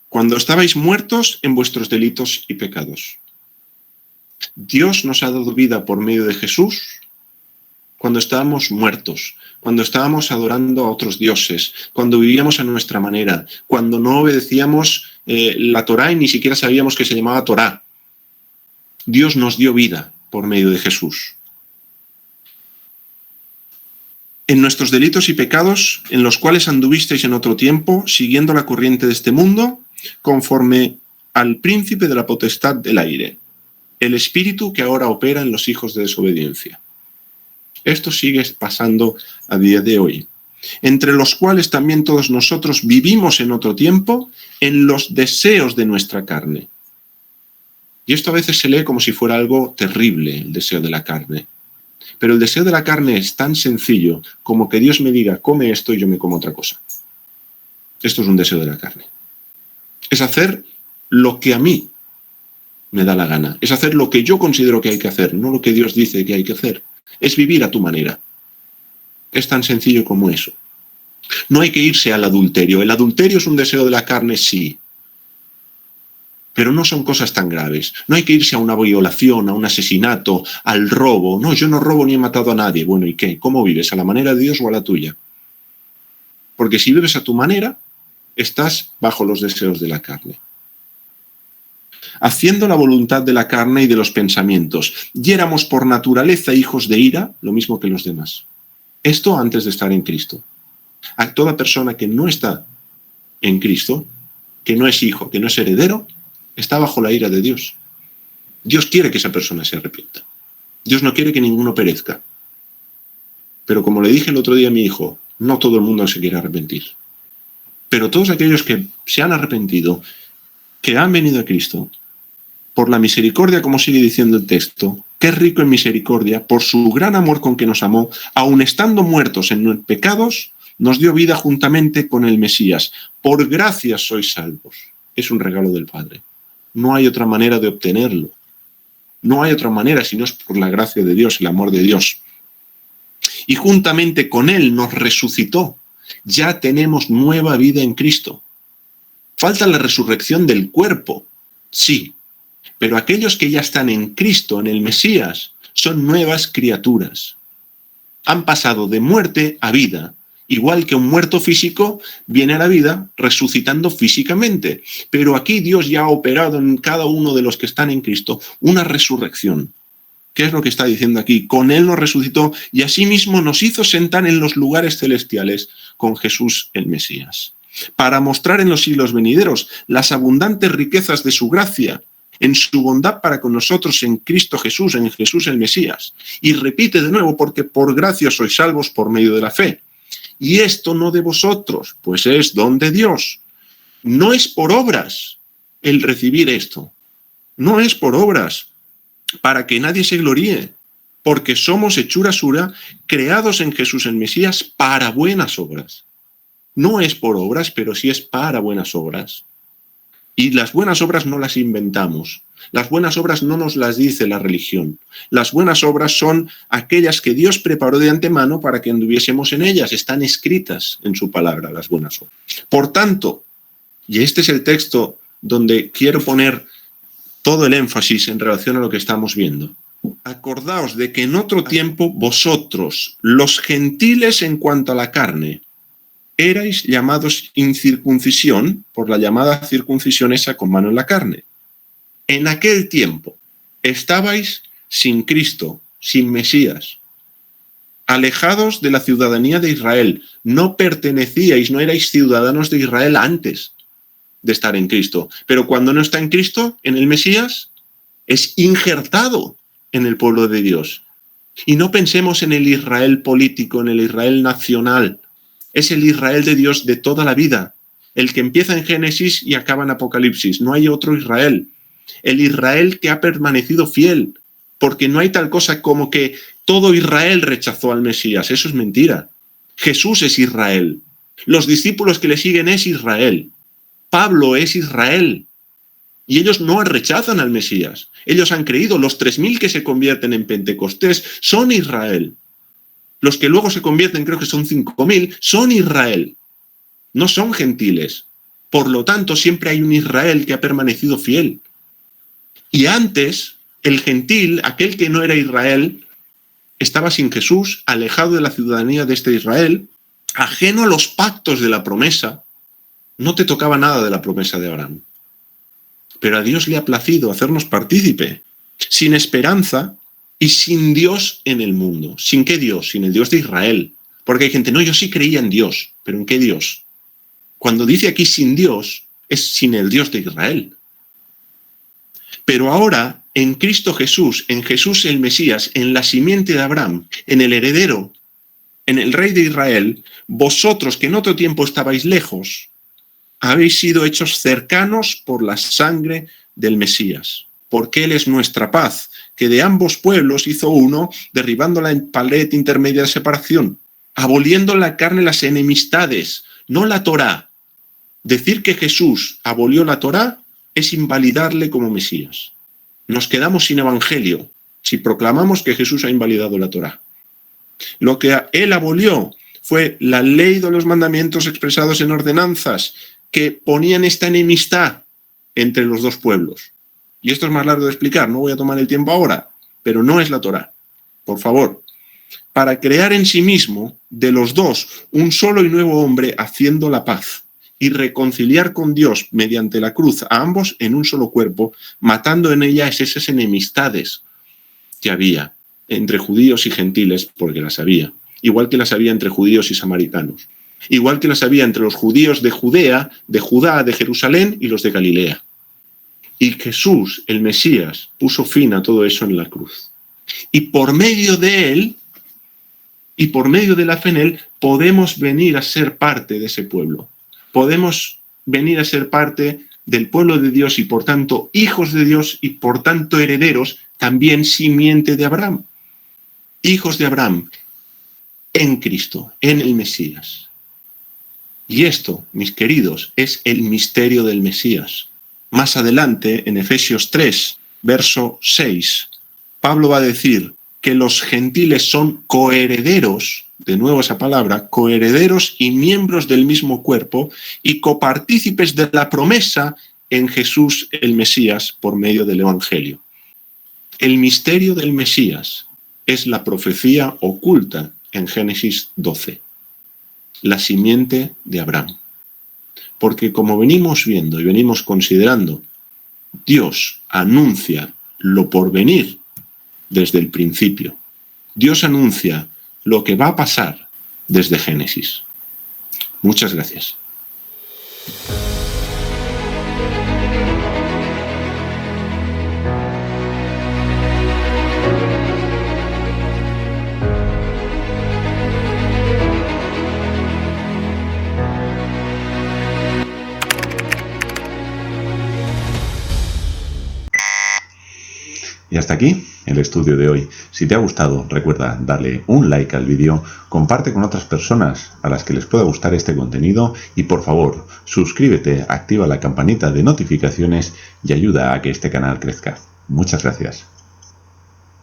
cuando estabais muertos en vuestros delitos y pecados. Dios nos ha dado vida por medio de Jesús cuando estábamos muertos, cuando estábamos adorando a otros dioses, cuando vivíamos a nuestra manera, cuando no obedecíamos la Torá y ni siquiera sabíamos que se llamaba Torá. Dios nos dio vida por medio de Jesús. En nuestros delitos y pecados, en los cuales anduvisteis en otro tiempo, siguiendo la corriente de este mundo, conforme al príncipe de la potestad del aire, el espíritu que ahora opera en los hijos de desobediencia. Esto sigue pasando a día de hoy, entre los cuales también todos nosotros vivimos en otro tiempo en los deseos de nuestra carne. Y esto a veces se lee como si fuera algo terrible, el deseo de la carne. Pero el deseo de la carne es tan sencillo como que Dios me diga, come esto y yo me como otra cosa. Esto es un deseo de la carne. Es hacer lo que a mí me da la gana. Es hacer lo que yo considero que hay que hacer, no lo que Dios dice que hay que hacer. Es vivir a tu manera. Es tan sencillo como eso. No hay que irse al adulterio. El adulterio es un deseo de la carne, sí. Pero no son cosas tan graves. No hay que irse a una violación, a un asesinato, al robo. No, yo no robo ni he matado a nadie. Bueno, ¿y qué? ¿Cómo vives? ¿A la manera de Dios o a la tuya? Porque si vives a tu manera, estás bajo los deseos de la carne. Haciendo la voluntad de la carne y de los pensamientos. Y éramos por naturaleza hijos de ira, lo mismo que los demás. Esto antes de estar en Cristo. A toda persona que no está en Cristo, que no es hijo, que no es heredero, está bajo la ira de Dios. Dios quiere que esa persona se arrepienta. Dios no quiere que ninguno perezca. Pero como le dije el otro día a mi hijo, no todo el mundo se quiere arrepentir. Pero todos aquellos que se han arrepentido, que han venido a Cristo, por la misericordia, como sigue diciendo el texto, que es rico en misericordia, por su gran amor con que nos amó, aun estando muertos en pecados, nos dio vida juntamente con el Mesías. Por gracia sois salvos. Es un regalo del Padre. No hay otra manera de obtenerlo. No hay otra manera si no es por la gracia de Dios, el amor de Dios. Y juntamente con Él nos resucitó. Ya tenemos nueva vida en Cristo. Falta la resurrección del cuerpo, sí. Pero aquellos que ya están en Cristo, en el Mesías, son nuevas criaturas. Han pasado de muerte a vida. Igual que un muerto físico viene a la vida resucitando físicamente. Pero aquí Dios ya ha operado en cada uno de los que están en Cristo una resurrección. ¿Qué es lo que está diciendo aquí? Con Él nos resucitó y asimismo nos hizo sentar en los lugares celestiales con Jesús el Mesías, para mostrar en los siglos venideros las abundantes riquezas de su gracia, en su bondad para con nosotros en Cristo Jesús, en Jesús el Mesías. Y repite de nuevo, porque por gracia sois salvos por medio de la fe. Y esto no de vosotros, pues es don de Dios. No es por obras el recibir esto. No es por obras, para que nadie se gloríe, porque somos hechura suya, creados en Jesús el Mesías para buenas obras. No es por obras, pero sí es para buenas obras. Y las buenas obras no las inventamos. Las buenas obras no nos las dice la religión. Las buenas obras son aquellas que Dios preparó de antemano para que anduviésemos en ellas. Están escritas en su palabra, las buenas obras. Por tanto, y este es el texto donde quiero poner todo el énfasis en relación a lo que estamos viendo. Acordaos de que en otro tiempo vosotros, los gentiles en cuanto a la carne, erais llamados incircuncisión, por la llamada circuncisión esa con mano en la carne. En aquel tiempo estabais sin Cristo, sin Mesías, alejados de la ciudadanía de Israel. No pertenecíais, no erais ciudadanos de Israel antes de estar en Cristo. Pero cuando no está en Cristo, en el Mesías, es injertado en el pueblo de Dios. Y no pensemos en el Israel político, en el Israel nacional. Es el Israel de Dios de toda la vida, el que empieza en Génesis y acaba en Apocalipsis. No hay otro Israel. El Israel que ha permanecido fiel, porque no hay tal cosa como que todo Israel rechazó al Mesías. Eso es mentira. Jesús es Israel. Los discípulos que le siguen es Israel. Pablo es Israel. Y ellos no rechazan al Mesías. Ellos han creído. Los 3.000 que se convierten en Pentecostés son Israel. Los que luego se convierten, creo que son 5.000, son Israel. No son gentiles. Por lo tanto, siempre hay un Israel que ha permanecido fiel. Y antes, el gentil, aquel que no era Israel, estaba sin Jesús, alejado de la ciudadanía de este Israel, ajeno a los pactos de la promesa. No te tocaba nada de la promesa de Abraham. Pero a Dios le ha placido hacernos partícipe, sin esperanza y sin Dios en el mundo. ¿Sin qué Dios? Sin el Dios de Israel. Porque hay gente, no, yo sí creía en Dios, pero ¿en qué Dios? Cuando dice aquí sin Dios, es sin el Dios de Israel. Pero ahora, en Cristo Jesús, en Jesús el Mesías, en la simiente de Abraham, en el heredero, en el Rey de Israel, vosotros que en otro tiempo estabais lejos, habéis sido hechos cercanos por la sangre del Mesías, porque Él es nuestra paz, que de ambos pueblos hizo uno, derribando la pared intermedia de separación, aboliendo en la carne las enemistades, no la Torá. Decir que Jesús abolió la Torá es invalidarle como Mesías. Nos quedamos sin evangelio si proclamamos que Jesús ha invalidado la Torá. Lo que Él abolió fue la ley de los mandamientos expresados en ordenanzas que ponían esta enemistad entre los dos pueblos. Y esto es más largo de explicar, no voy a tomar el tiempo ahora, pero no es la Torá. Por favor, para crear en sí mismo de los dos un solo y nuevo hombre haciendo la paz y reconciliar con Dios mediante la cruz a ambos en un solo cuerpo, matando en ellas esas enemistades que había entre judíos y gentiles, porque las había, igual que las había entre judíos y samaritanos, igual que las había entre los judíos de Judea, de Judá, de Jerusalén y los de Galilea. Y Jesús, el Mesías, puso fin a todo eso en la cruz. Y por medio de él, y por medio de la fe en él, podemos venir a ser parte de ese pueblo. Podemos venir a ser parte del pueblo de Dios y por tanto hijos de Dios y por tanto herederos, también simiente de Abraham. Hijos de Abraham en Cristo, en el Mesías. Y esto, mis queridos, es el misterio del Mesías. Más adelante, en Efesios 3, verso 6, Pablo va a decir que los gentiles son coherederos, de nuevo esa palabra, coherederos y miembros del mismo cuerpo y copartícipes de la promesa en Jesús el Mesías por medio del Evangelio. El misterio del Mesías es la profecía oculta en Génesis 12, la simiente de Abraham. Porque como venimos viendo y venimos considerando, Dios anuncia lo por venir desde el principio. Dios anuncia lo que va a pasar desde Génesis. Muchas gracias. Y hasta aquí el estudio de hoy. Si te ha gustado, recuerda darle un like al vídeo, comparte con otras personas a las que les pueda gustar este contenido y por favor, suscríbete, activa la campanita de notificaciones y ayuda a que este canal crezca. Muchas gracias.